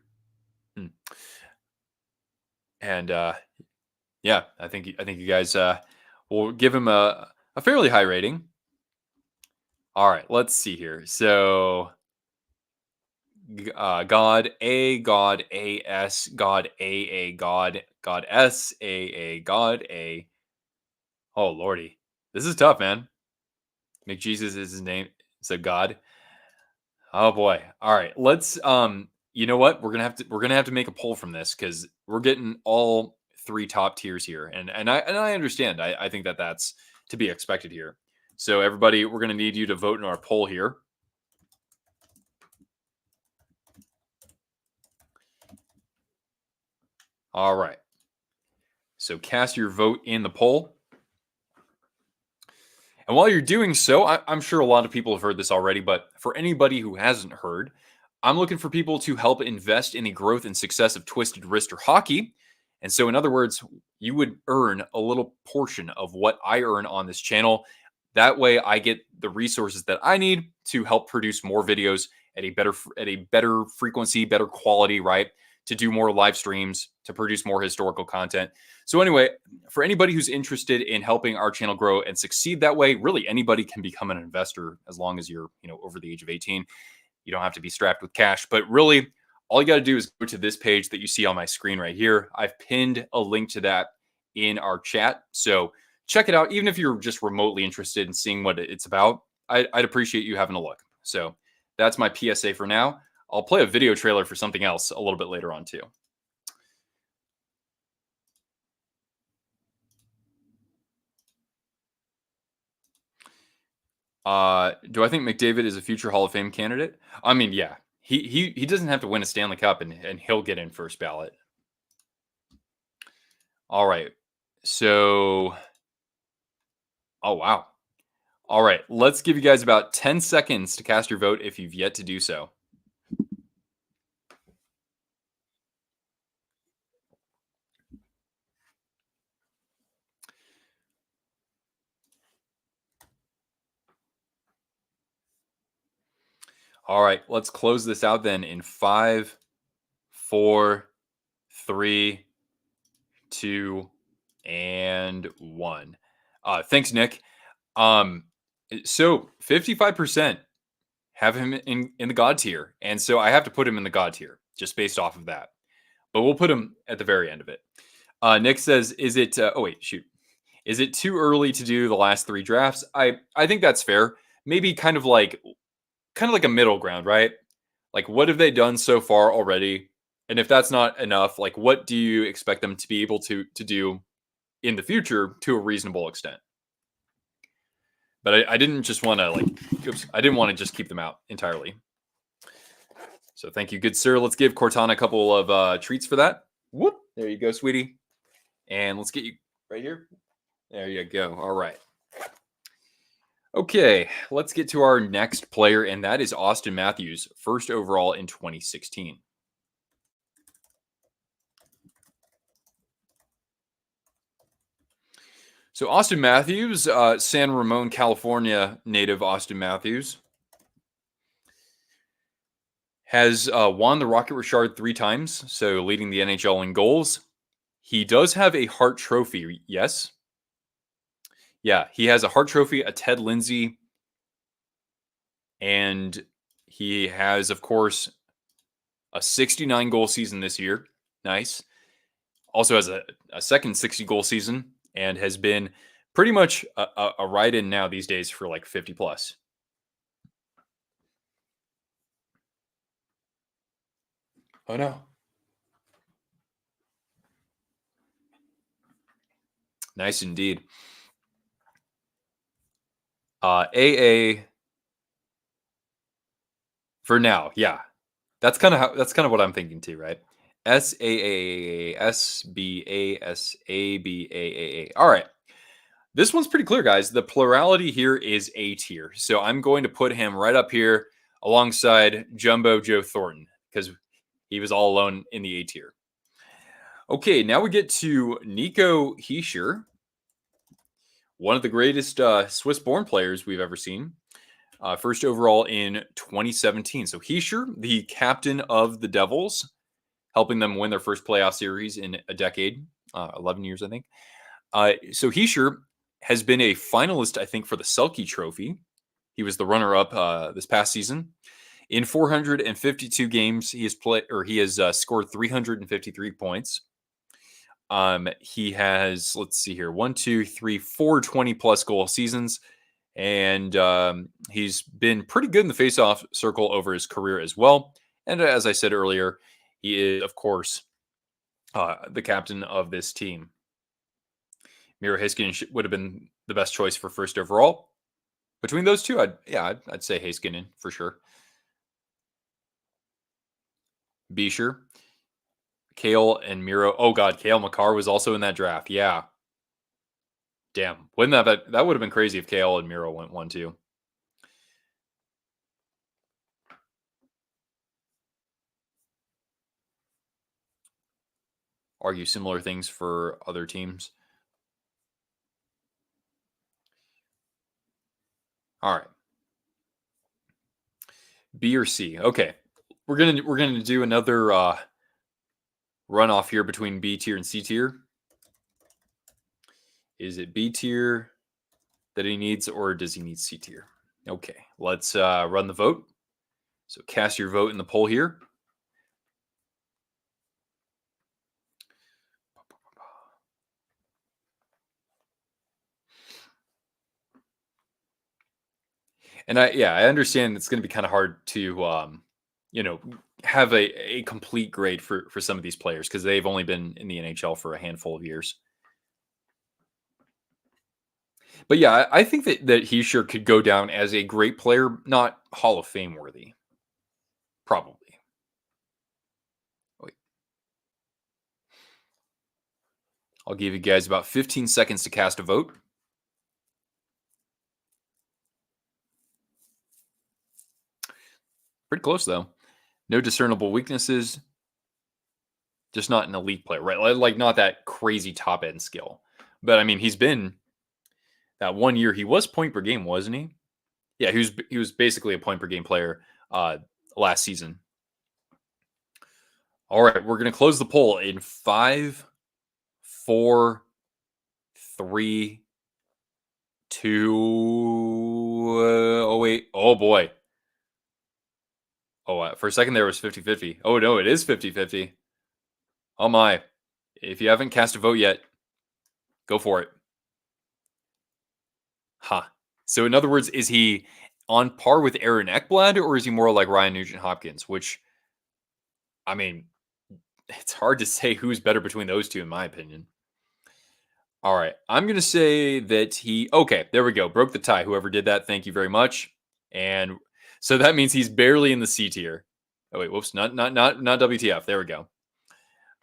And yeah, I think you guys will give him a fairly high rating. All right, let's see here. So, God A, God A S, God A, God S, A, God A. Oh lordy, this is tough, man. McJesus is his name. So God. Oh boy. All right, let's. You know what? We're gonna have to make a poll from this because we're getting all 3 top tiers here, and I understand. I think that's to be expected here. So everybody, we're going to need you to vote in our poll here. All right. So cast your vote in the poll. And while you're doing so, I'm sure a lot of people have heard this already, but for anybody who hasn't heard, I'm looking for people to help invest in the growth and success of Twisted Wrister Hockey. And so, in other words, you would earn a little portion of what I earn on this channel. That way, I get the resources that I need to help produce more videos at a better frequency, better quality, right? To do more live streams, to produce more historical content. So anyway, for anybody who's interested in helping our channel grow and succeed that way, really anybody can become an investor as long as you're, over the age of 18. You don't have to be strapped with cash, but really all you got to do is go to this page that you see on my screen right here. I've pinned a link to that in our chat. So check it out. Even if you're just remotely interested in seeing what it's about, I'd appreciate you having a look. So that's my PSA for now. I'll play a video trailer for something else a little bit later on too. Do I think McDavid is a future Hall of Fame candidate? I mean, yeah. He doesn't have to win a Stanley Cup and he'll get in first ballot. All right. So, oh, wow. All right. Let's give you guys about 10 seconds to cast your vote if you've yet to do so. All right. Let's close this out then in 5, 4, 3, 2, and 1. Thanks, Nick. So 55% have him in the God tier. And so I have to put him in the God tier just based off of that. But we'll put him at the very end of it. Nick says, is it, is it too early to do the last 3 drafts? I think that's fair. Maybe kind of like a middle ground, right? Like, what have they done so far already? And if that's not enough, like, what do you expect them to be able to do in the future to a reasonable extent? But I didn't just want to I didn't want to just keep them out entirely. So thank you, good sir. Let's give Cortana a couple of treats for that. Whoop. There you go, sweetie. And let's get you right here. There you go. All right. Okay, let's get to our next player, and that is Austin Matthews, first overall in 2016. So Austin Matthews, San Ramon, California native Austin Matthews, has won the Rocket Richard 3 times, so leading the NHL in goals. He does have a Hart Trophy, yes. Yeah, he has a Hart Trophy, a Ted Lindsay, and he has, of course, a 69-goal season this year. Nice. Also has a second 60-goal season and has been pretty much a ride-in now these days for like 50+. Oh, no. Nice indeed. AA for now, yeah. That's kind of what I'm thinking too, right? SAAASBASABAAA. All right. This one's pretty clear, guys. The plurality here is A tier. So I'm going to put him right up here alongside Jumbo Joe Thornton because he was all alone in the A tier. Okay, now we get to Nico Hischier, one of the greatest Swiss-born players we've ever seen. First overall in 2017. So Hischier, the captain of the Devils, helping them win their first playoff series in a decade, 11 years, I think. So Hischier has been a finalist, I think, for the Selke Trophy. He was the runner-up this past season. In 452 games, he has scored 353 points. He has, let's see here, 4 20+ goal seasons. And he's been pretty good in the faceoff circle over his career as well. And as I said earlier, he is, of course, the captain of this team. Miro Heiskanen would have been the best choice for first overall. Between those two, I'd say Heiskanen for sure. Beecher, Cale, and Miro. Oh God, Cale Makar was also in that draft. Yeah. Damn, wouldn't that would have been crazy if Cale and Miro went 1-2. Argue similar things for other teams. All right. B or C. Okay. We're gonna do another runoff here between B tier and C tier. Is it B tier that he needs, or does he need C tier? Okay, let's run the vote. So cast your vote in the poll here. And I understand it's going to be kind of hard to have a complete grade for some of these players because they've only been in the NHL for a handful of years. But yeah, I think that he sure could go down as a great player, not Hall of Fame worthy. Probably. Wait. I'll give you guys about 15 seconds to cast a vote. Pretty close, though. No discernible weaknesses. Just not an elite player, right? Like not that crazy top-end skill. But, I mean, he's been... That 1 year, he was point per game, wasn't he? Yeah, he was basically a point per game player last season. All right, we're going to close the poll in 5, 4, 3, 2. Oh, wait. Oh, boy. Oh, for a second there was 50-50. Oh, no, it is 50-50. Oh, my. If you haven't cast a vote yet, go for it. Huh. So, in other words, is he on par with Aaron Ekblad, or is he more like Ryan Nugent-Hopkins? Which, I mean, it's hard to say who's better between those two, in my opinion. All right. I'm going to say that okay, there we go. Broke the tie. Whoever did that, thank you very much. And so that means he's barely in the C tier. Oh, wait. Whoops. Not WTF. There we go.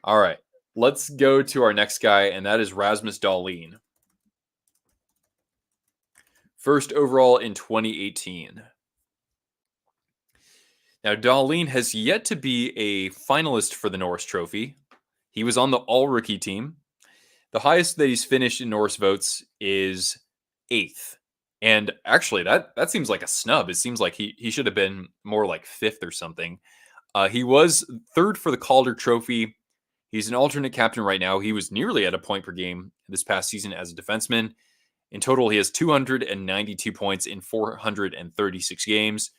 All right. Let's go to our next guy, and that is Rasmus Dahlin. First overall in 2018. Now, Dahlin has yet to be a finalist for the Norris Trophy. He was on the all rookie team. The highest that he's finished in Norris votes is 8th. And actually, that seems like a snub. It seems like he should have been more like 5th or something. He was 3rd for the Calder Trophy. He's an alternate captain right now. He was nearly at a point per game this past season as a defenseman. In total, he has 292 points in 436 games.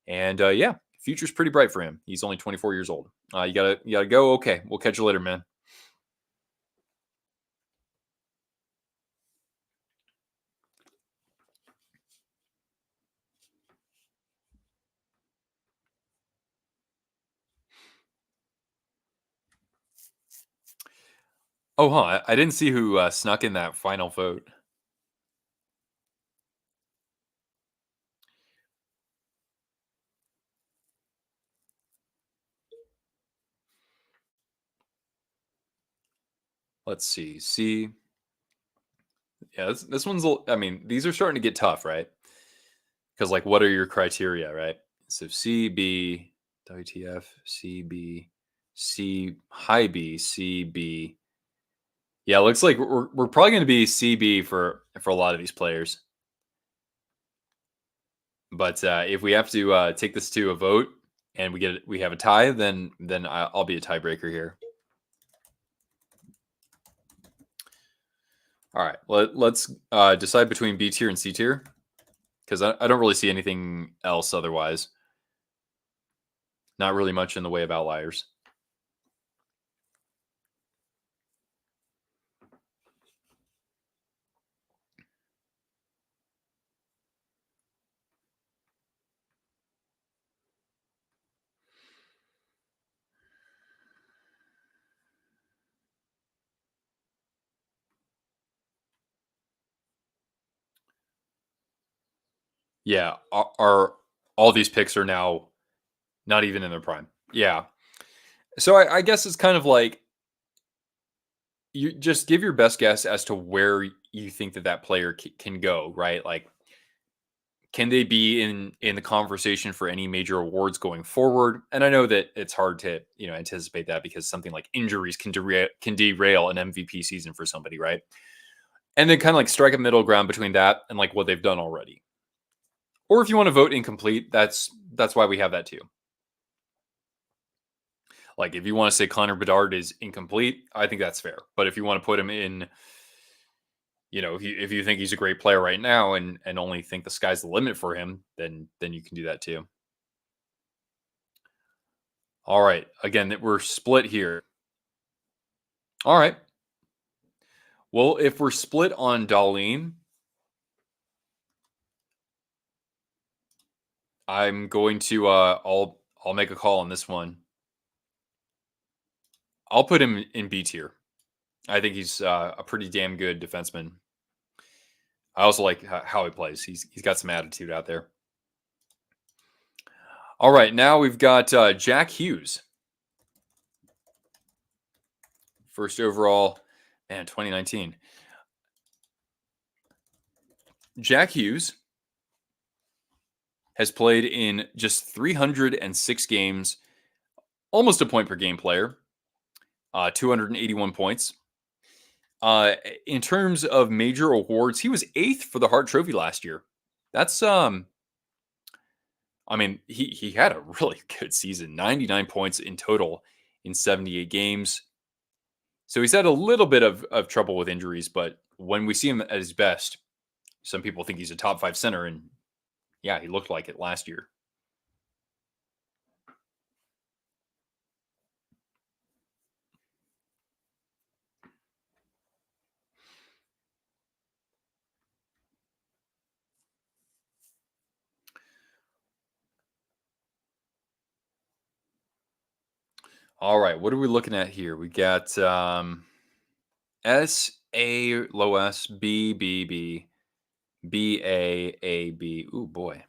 And yeah, future's pretty bright for him. He's only 24 years old. You gotta go. Okay, we'll catch you later, man. Oh, huh. I didn't see who snuck in that final vote. Let's see. See, yeah, this one's. I mean, these are starting to get tough, right? Because like, what are your criteria, right? So C, B, WTF, C, B, C, high B, C, B. Yeah, it looks like we're probably going to be CB for a lot of these players. But if we have to take this to a vote and we have a tie, then I'll be a tiebreaker here. All right, let's decide between B tier and C tier because I don't really see anything else otherwise. Not really much in the way of outliers. Yeah, are all these picks are now not even in their prime. Yeah. So I guess it's kind of like you just give your best guess as to where you think that player can go, right? Like, can they be in the conversation for any major awards going forward? And I know that it's hard to anticipate that because something like injuries can derail an MVP season for somebody, right? And then kind of like strike a middle ground between that and like what they've done already. Or if you want to vote incomplete, that's why we have that too. Like if you want to say Connor Bedard is incomplete, I think that's fair. But if you want to put him in, if you think he's a great player right now and only think the sky's the limit for him, then you can do that too. All right. Again, we're split here. All right. Well, if we're split on Dahlin, I'm going to I'll make a call on this one. I'll put him in B tier. I think he's a pretty damn good defenseman. I also like how he plays. He's got some attitude out there. All right, now we've got Jack Hughes. First overall, man, 2019. Jack Hughes has played in just 306 games, almost a point per game player, 281 points. In terms of major awards, he was 8th for the Hart Trophy last year. That's I mean, he had a really good season, 99 points in total in 78 games. So he's had a little bit of trouble with injuries, but when we see him at his best, some people think he's a top 5 center, and yeah, he looked like it last year. All right, what are we looking at here? We got S A, low S, B, B, B, B, A, B. Ooh, boy.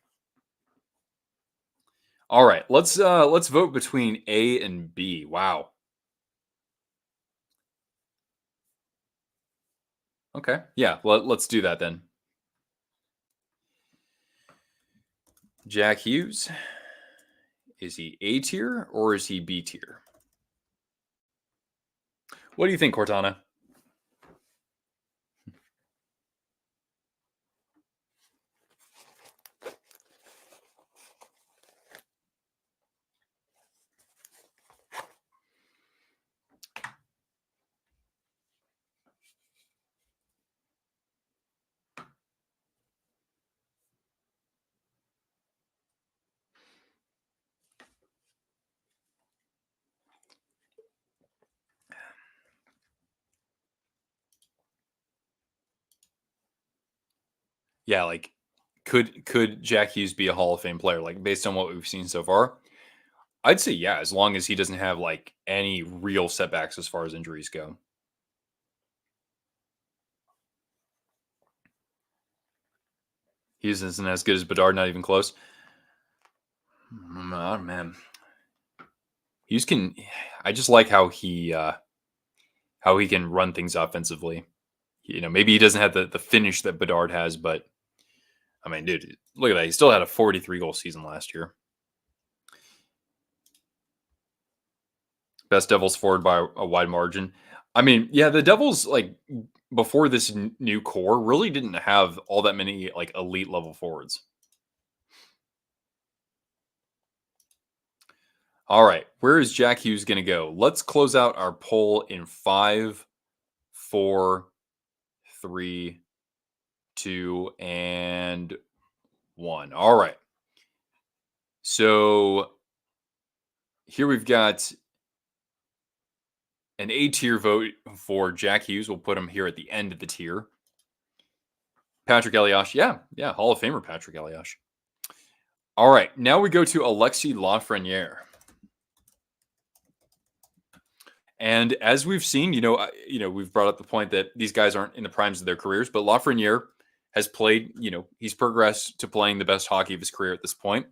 All right, let's vote between A and B. Wow. Okay. Yeah, let's do that then. Jack Hughes, is he A tier or is he B tier? What do you think, Cortana? Yeah, like could Jack Hughes be a Hall of Fame player? Like based on what we've seen so far, I'd say yeah, as long as he doesn't have like any real setbacks as far as injuries go. Hughes isn't as good as Bedard, not even close. Oh man, Hughes can. I just like how he can run things offensively. Maybe he doesn't have the finish that Bedard has, but I mean, dude, look at that. He still had a 43 goal season last year. Best Devils forward by a wide margin. I mean, yeah, the Devils like before this new core really didn't have all that many like elite level forwards. All right, where is Jack Hughes going to go? Let's close out our poll in 5, 4, 3, 2, and 1. All right. So here we've got an A tier vote for Jack Hughes. We'll put him here at the end of the tier. Patrick Elias. Yeah. Hall of Famer Patrick Elias. All right. Now we go to Alexi Lafreniere. And as we've seen, we've brought up the point that these guys aren't in the primes of their careers, but Lafreniere has played, he's progressed to playing the best hockey of his career at this point.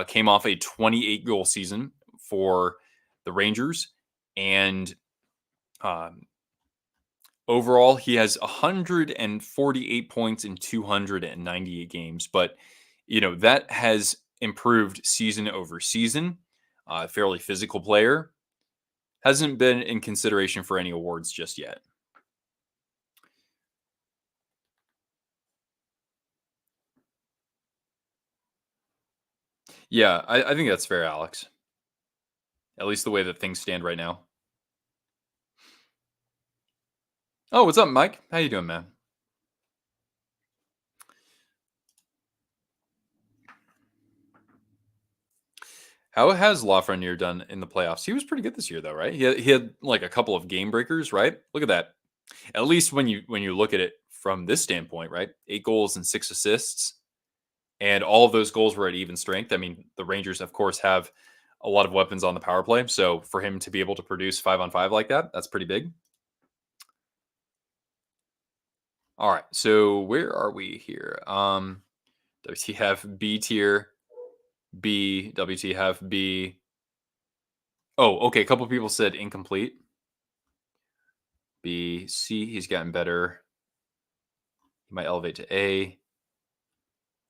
Came off a 28 goal season for the Rangers. And overall, he has 148 points in 298 games. But, that has improved season over season. Fairly physical player. Hasn't been in consideration for any awards just yet. Yeah, I think that's fair, Alex. At least the way that things stand right now. Oh, what's up, Mike? How you doing, man? How has Lafreniere done in the playoffs? He was pretty good this year, though, right? He had like a couple of game breakers, right? Look at that. At least when you look at it from this standpoint, right? 8 goals and 6 assists, and all of those goals were at even strength. I mean, the Rangers, of course, have a lot of weapons on the power play, so for him to be able to produce 5-on-5 like that, that's pretty big. All right, so where are we here? WT have B tier, B, WT have B. Oh, okay. A couple people said incomplete. B, C, he's gotten better. He might elevate to A.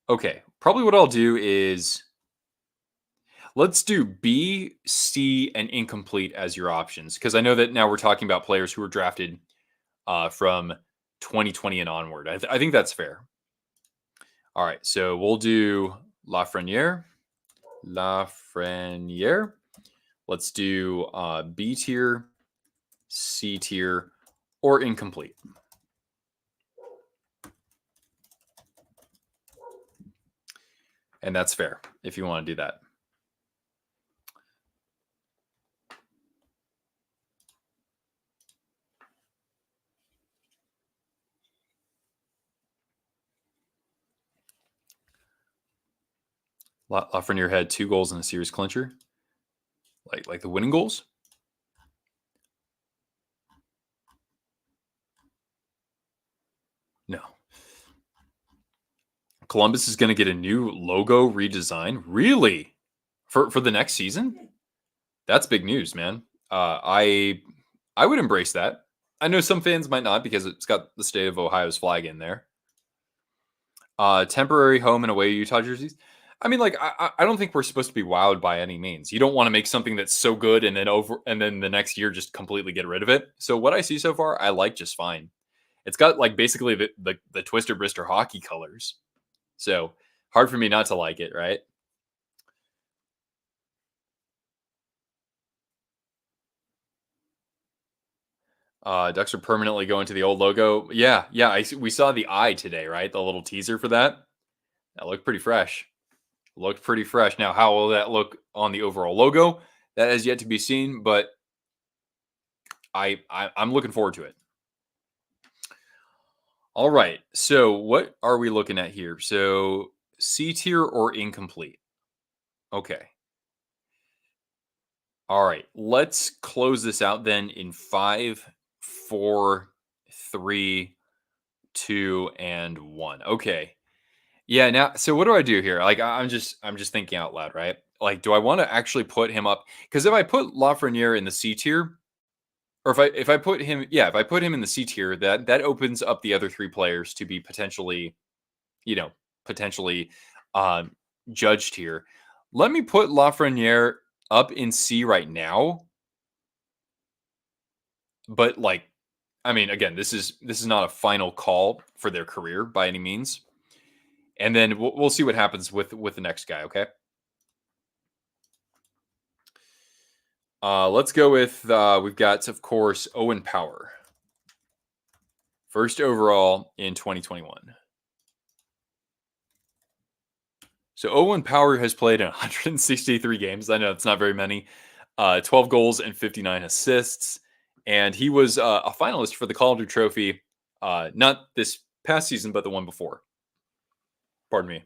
Okay, probably what I'll do is let's do B, C, and incomplete as your options because I know that now we're talking about players who were drafted from 2020 and onward. I think that's fair. All right, so we'll do Lafreniere. Lafreniere. Let's do B tier, C tier, or incomplete. And that's fair if you want to do that. Lafreniere had 2 goals in a series clincher, like the winning goals. Columbus is going to get a new logo redesign. Really? For the next season? That's big news, man. I would embrace that. I know some fans might not because it's got the state of Ohio's flag in there. Temporary home and away Utah jerseys. I mean, like, I don't think we're supposed to be wowed by any means. You don't want to make something that's so good and then the next year just completely get rid of it. So what I see so far, I like just fine. It's got like basically the Twister Brister hockey colors. So hard for me not to like it, right? Ducks are permanently going to the old logo. Yeah, yeah. We saw the eye today, right? The little teaser for that. That looked pretty fresh. Looked pretty fresh. Now, how will that look on the overall logo? That has yet to be seen, but I'm looking forward to it. All right. So, what are we looking at here? So, C tier or incomplete? Okay. All right. Let's close this out then in 5, 4, 3, 2, and 1. Okay. Yeah, now so what do I do here? Like I'm just thinking out loud, right? Like, do I want to actually put him up? Because if I put Lafreniere in the C tier, or if I put him, yeah, if I put him in the C tier, that opens up the other three players to be potentially, you know, potentially um judged here. Let me put Lafreniere up in C right now, but like, I mean, again, this is not a final call for their career by any means. And then we'll see what happens with the next guy. Okay. Let's go with we've got, of course, Owen Power, first overall in 2021. So Owen Power has played in 163 games. I know it's not very many. 12 goals and 59 assists, and he was a finalist for the Calder Trophy, not this past season, but the one before. Pardon me.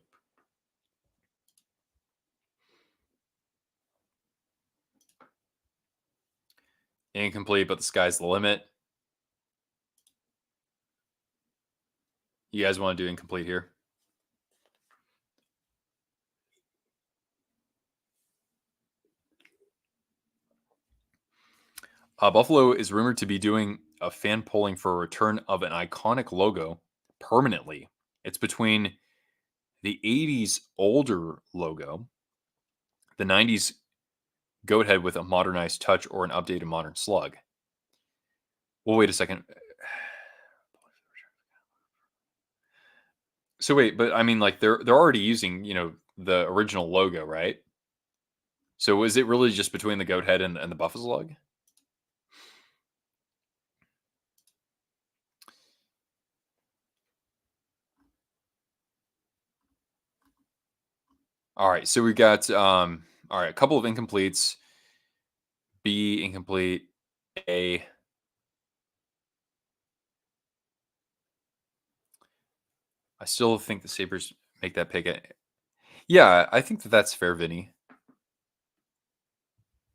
Incomplete, but the sky's the limit. You guys want to do incomplete here? Buffalo is rumored to be doing a fan polling for a return of an iconic logo permanently. It's between the 80s older logo, the 90s goat head with a modernized touch, or an updated modern slug. Well, wait a second. So wait, but I mean, like they're already using, the original logo, right? So is it really just between the goat head and the buffalo slug? All right, so we got all right, a couple of incompletes. B incomplete. A. I still think the Sabres make that pick. Yeah, I think that's fair, Vinny.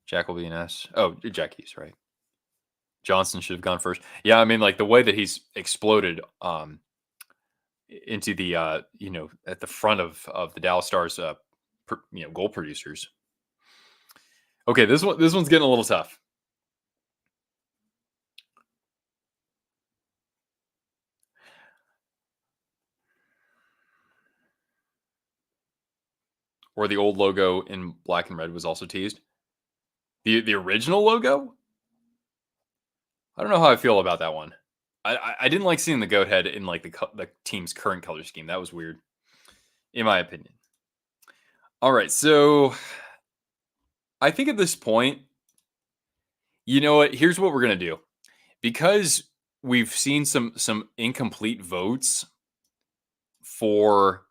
Jack will be an S. Oh, Jack Hughes, right? Johnson should have gone first. Yeah, I mean, like the way that he's exploded into the at the front of the Dallas Stars goal producers. Okay, this one's getting a little tough. Or the old logo in black and red was also teased. The original logo? I don't know how I feel about that one. I didn't like seeing the goat head in like the team's current color scheme. That was weird, in my opinion. All right, so I think at this point, you know what? Here's what we're gonna do, because we've seen some incomplete votes for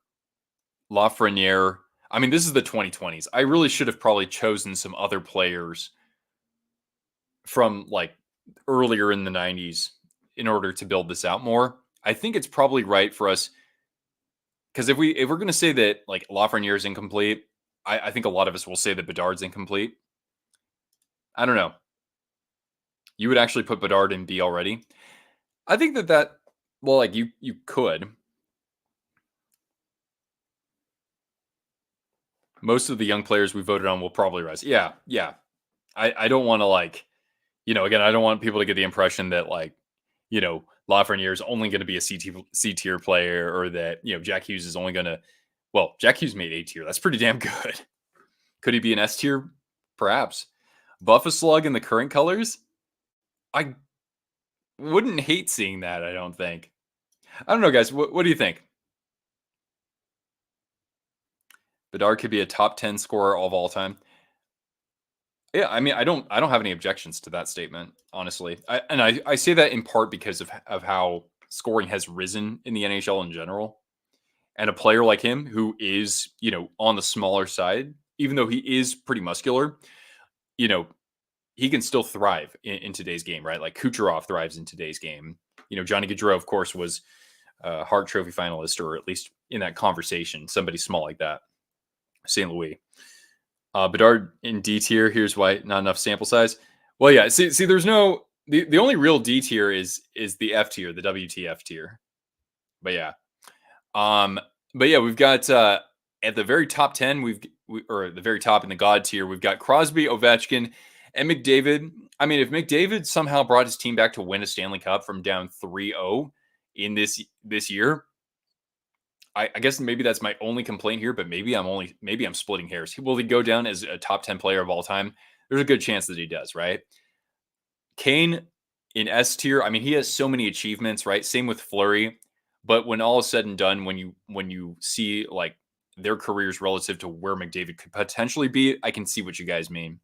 Lafreniere. I mean, this is the 2020s. I really should have probably chosen some other players from like earlier in the 90s in order to build this out more. I think it's probably right for us, because if we're going to say that like Lafreniere is incomplete, I think a lot of us will say that Bedard's incomplete. I don't know. You would actually put Bedard in B already. I think that well, like you could. Most of the young players we voted on will probably rise. Yeah, yeah. I don't want to again, I don't want people to get the impression that Lafreniere is only going to be a C tier player, or that Jack Hughes is only going to. Well, Jack Hughes made A tier. That's pretty damn good. Could he be an S tier? Perhaps. Buff a slug in the current colors? I wouldn't hate seeing that, I don't think. I don't know, guys. What do you think? Bedard could be a top 10 scorer of all time. Yeah, I mean, I don't have any objections to that statement, honestly. I say that in part because of how scoring has risen in the NHL in general. And a player like him, who is, on the smaller side, even though he is pretty muscular, he can still thrive in today's game, right? Like Kucherov thrives in today's game. Johnny Gaudreau, of course, was a Hart Trophy finalist, or at least in that conversation, somebody small like that. St. Louis. Bedard in D tier. Here's why: not enough sample size. Well, yeah. See, there's no the only real D tier is the F tier, the WTF tier. But yeah, we've got at the very top 10, or the very top in the God tier, we've got Crosby, Ovechkin, and McDavid. I mean, if McDavid somehow brought his team back to win a Stanley Cup from down 3-0 in this year, I guess maybe that's my only complaint here, but maybe I'm splitting hairs. Will he go down as a top 10 player of all time? There's a good chance that he does, right? Kane in S tier. I mean, he has so many achievements, right? Same with Fleury. But when all is said and done, when you see like their careers relative to where McDavid could potentially be, I can see what you guys mean.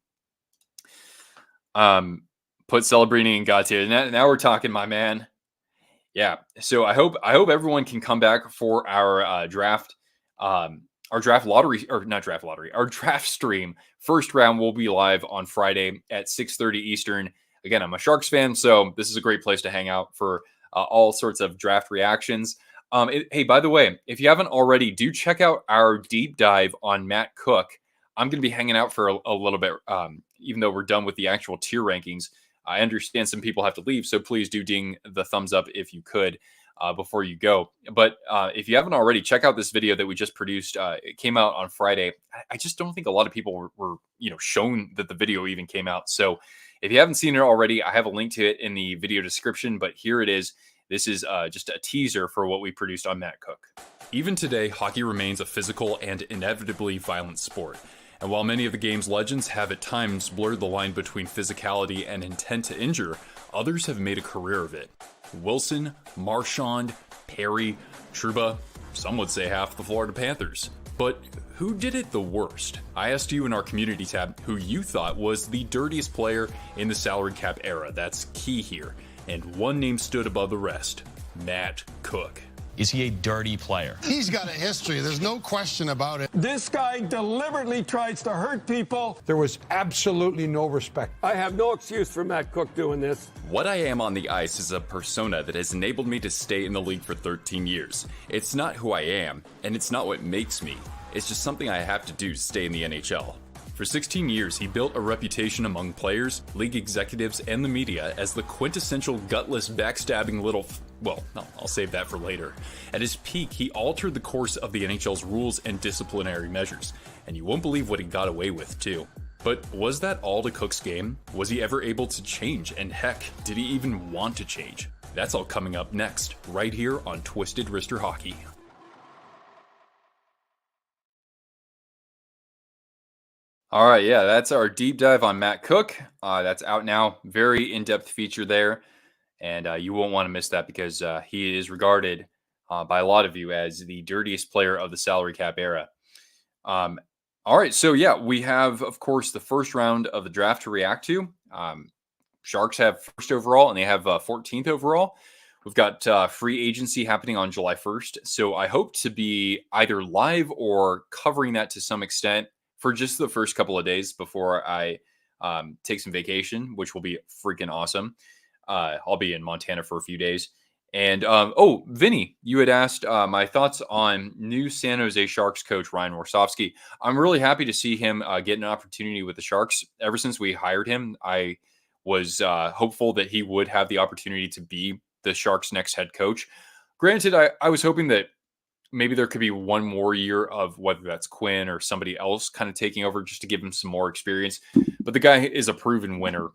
Put Celebrini in God tier. Now we're talking, my man. Yeah. So I hope everyone can come back for our draft, our draft lottery, or not draft lottery, our draft stream. First round will be live on Friday at 6:30 Eastern. Again, I'm a Sharks fan, so this is a great place to hang out for all sorts of draft reactions. Hey, by the way, if you haven't already, do check out our deep dive on Matt Cook. I'm going to be hanging out for a little bit, even though we're done with the actual tier rankings. I understand some people have to leave, so please do ding the thumbs up if you could before you go. But if you haven't already, check out this video that we just produced. It came out on Friday. I just don't think a lot of people were shown that the video even came out. So if you haven't seen it already, I have a link to it in the video description. But here it is. This is just a teaser for what we produced on Matt Cook. Even today, hockey remains a physical and inevitably violent sport. And while many of the game's legends have at times blurred the line between physicality and intent to injure, others have made a career of it. Wilson, Marchand, Perry, Trouba, some would say half the Florida Panthers. But who did it the worst? I asked you in our community tab who you thought was the dirtiest player in the salary cap era. That's key here. And one name stood above the rest: Matt Cook. Is he a dirty player? He's got a history. There's no question about it. This guy deliberately tries to hurt people. There was absolutely no respect. I have no excuse for Matt Cook doing this. What I am on the ice is a persona that has enabled me to stay in the league for 13 years. It's not who I am, and it's not what makes me. It's just something I have to do to stay in the NHL. For 16 years, he built a reputation among players, league executives, and the media as the quintessential gutless, backstabbing little... Well, no, I'll save that for later. At his peak, he altered the course of the NHL's rules and disciplinary measures, and you won't believe what he got away with, too. But was that all to Cook's game? Was he ever able to change? And heck, did he even want to change? That's all coming up next, right here on Twisted Wrister Hockey. All right, yeah, that's our deep dive on Matt Cook. That's out now. Very in-depth feature there. And you won't want to miss that, because he is regarded by a lot of you as the dirtiest player of the salary cap era. All right, so yeah, we have, of course, the first round of the draft to react to. Sharks have first overall, and they have 14th overall. We've got free agency happening on July 1st. So I hope to be either live or covering that to some extent for just the first couple of days before I take some vacation, which will be freaking awesome. I'll be in Montana for a few days. And, Vinny, you had asked my thoughts on new San Jose Sharks coach Ryan Warsofsky. I'm really happy to see him get an opportunity with the Sharks. Ever since we hired him, I was hopeful that he would have the opportunity to be the Sharks' next head coach. Granted, I was hoping that maybe there could be one more year of whether that's Quinn or somebody else kind of taking over just to give him some more experience. But the guy is a proven winner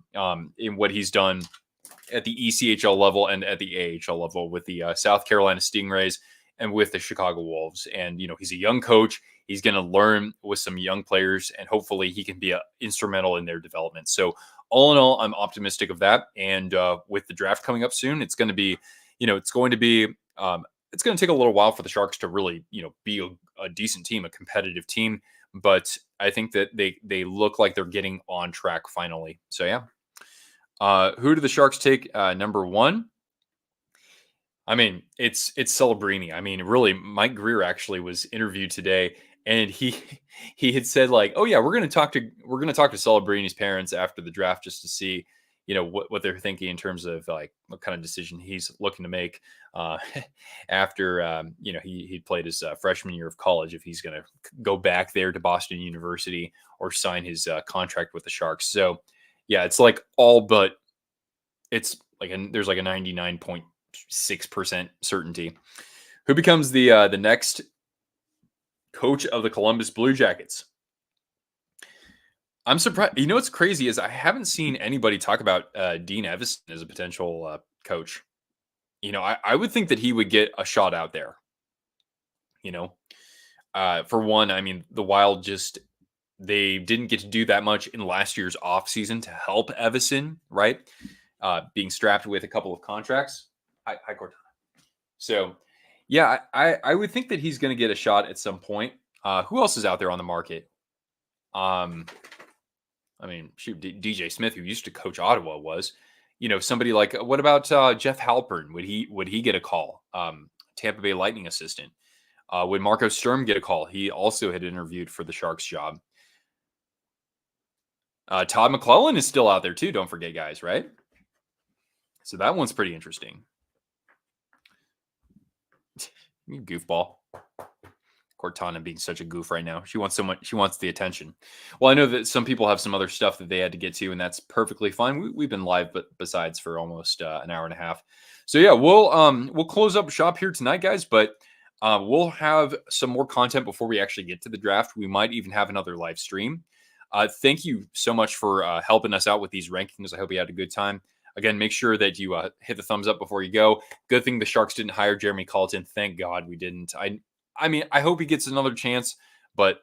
in what he's done at the ECHL level and at the AHL level with the South Carolina Stingrays and with the Chicago Wolves. And, he's a young coach. He's going to learn with some young players, and hopefully he can be instrumental in their development. So all in all, I'm optimistic of that. And with the draft coming up soon, it's going to be, it's going to take a little while for the Sharks to really, be a decent team, a competitive team. But I think that they look like they're getting on track finally. So yeah. Who do the Sharks take number 1? I mean, it's Celebrini. I mean, really, Mike Greer actually was interviewed today, and he had said like, "Oh yeah, we're going to talk to Celebrini's parents after the draft just to see, what they're thinking in terms of like what kind of decision he's looking to make after he played his freshman year of college, if he's going to go back there to Boston University or sign his contract with the Sharks." So yeah, it's like all but it's like there's like a 99.6% certainty. Who becomes the next coach of the Columbus Blue Jackets? I'm surprised. What's crazy is I haven't seen anybody talk about Dean Evison as a potential coach. I would think that he would get a shot out there. For one, I mean, the Wild they didn't get to do that much in last year's offseason to help Evison, right? Being strapped with a couple of contracts. Hi, Cortana. So, yeah, I would think that he's going to get a shot at some point. Who else is out there on the market? I mean, shoot, DJ Smith, who used to coach Ottawa, was, somebody like, what about Jeff Halpern? Would he get a call? Tampa Bay Lightning assistant. Would Marco Sturm get a call? He also had interviewed for the Sharks job. Todd McClellan is still out there too. Don't forget, guys, right? So that one's pretty interesting. You goofball. Cortana being such a goof right now. She wants so much. She wants the attention. Well, I know that some people have some other stuff that they had to get to, and that's perfectly fine. We've been live, but besides for almost an hour and a half. So yeah, we'll close up shop here tonight, guys. But we'll have some more content before we actually get to the draft. We might even have another live stream. Thank you so much for helping us out with these rankings. I hope you had a good time. Again, make sure that you hit the thumbs up before you go. Good thing the Sharks didn't hire Jeremy Colleton. Thank God we didn't. I mean, I hope he gets another chance, but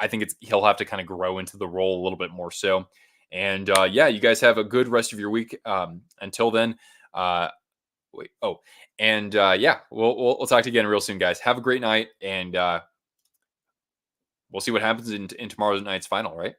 I think he'll have to kind of grow into the role a little bit more so. And yeah, you guys have a good rest of your week. Until then, yeah, we'll talk to you again real soon, guys. Have a great night, and we'll see what happens in tomorrow night's final, right?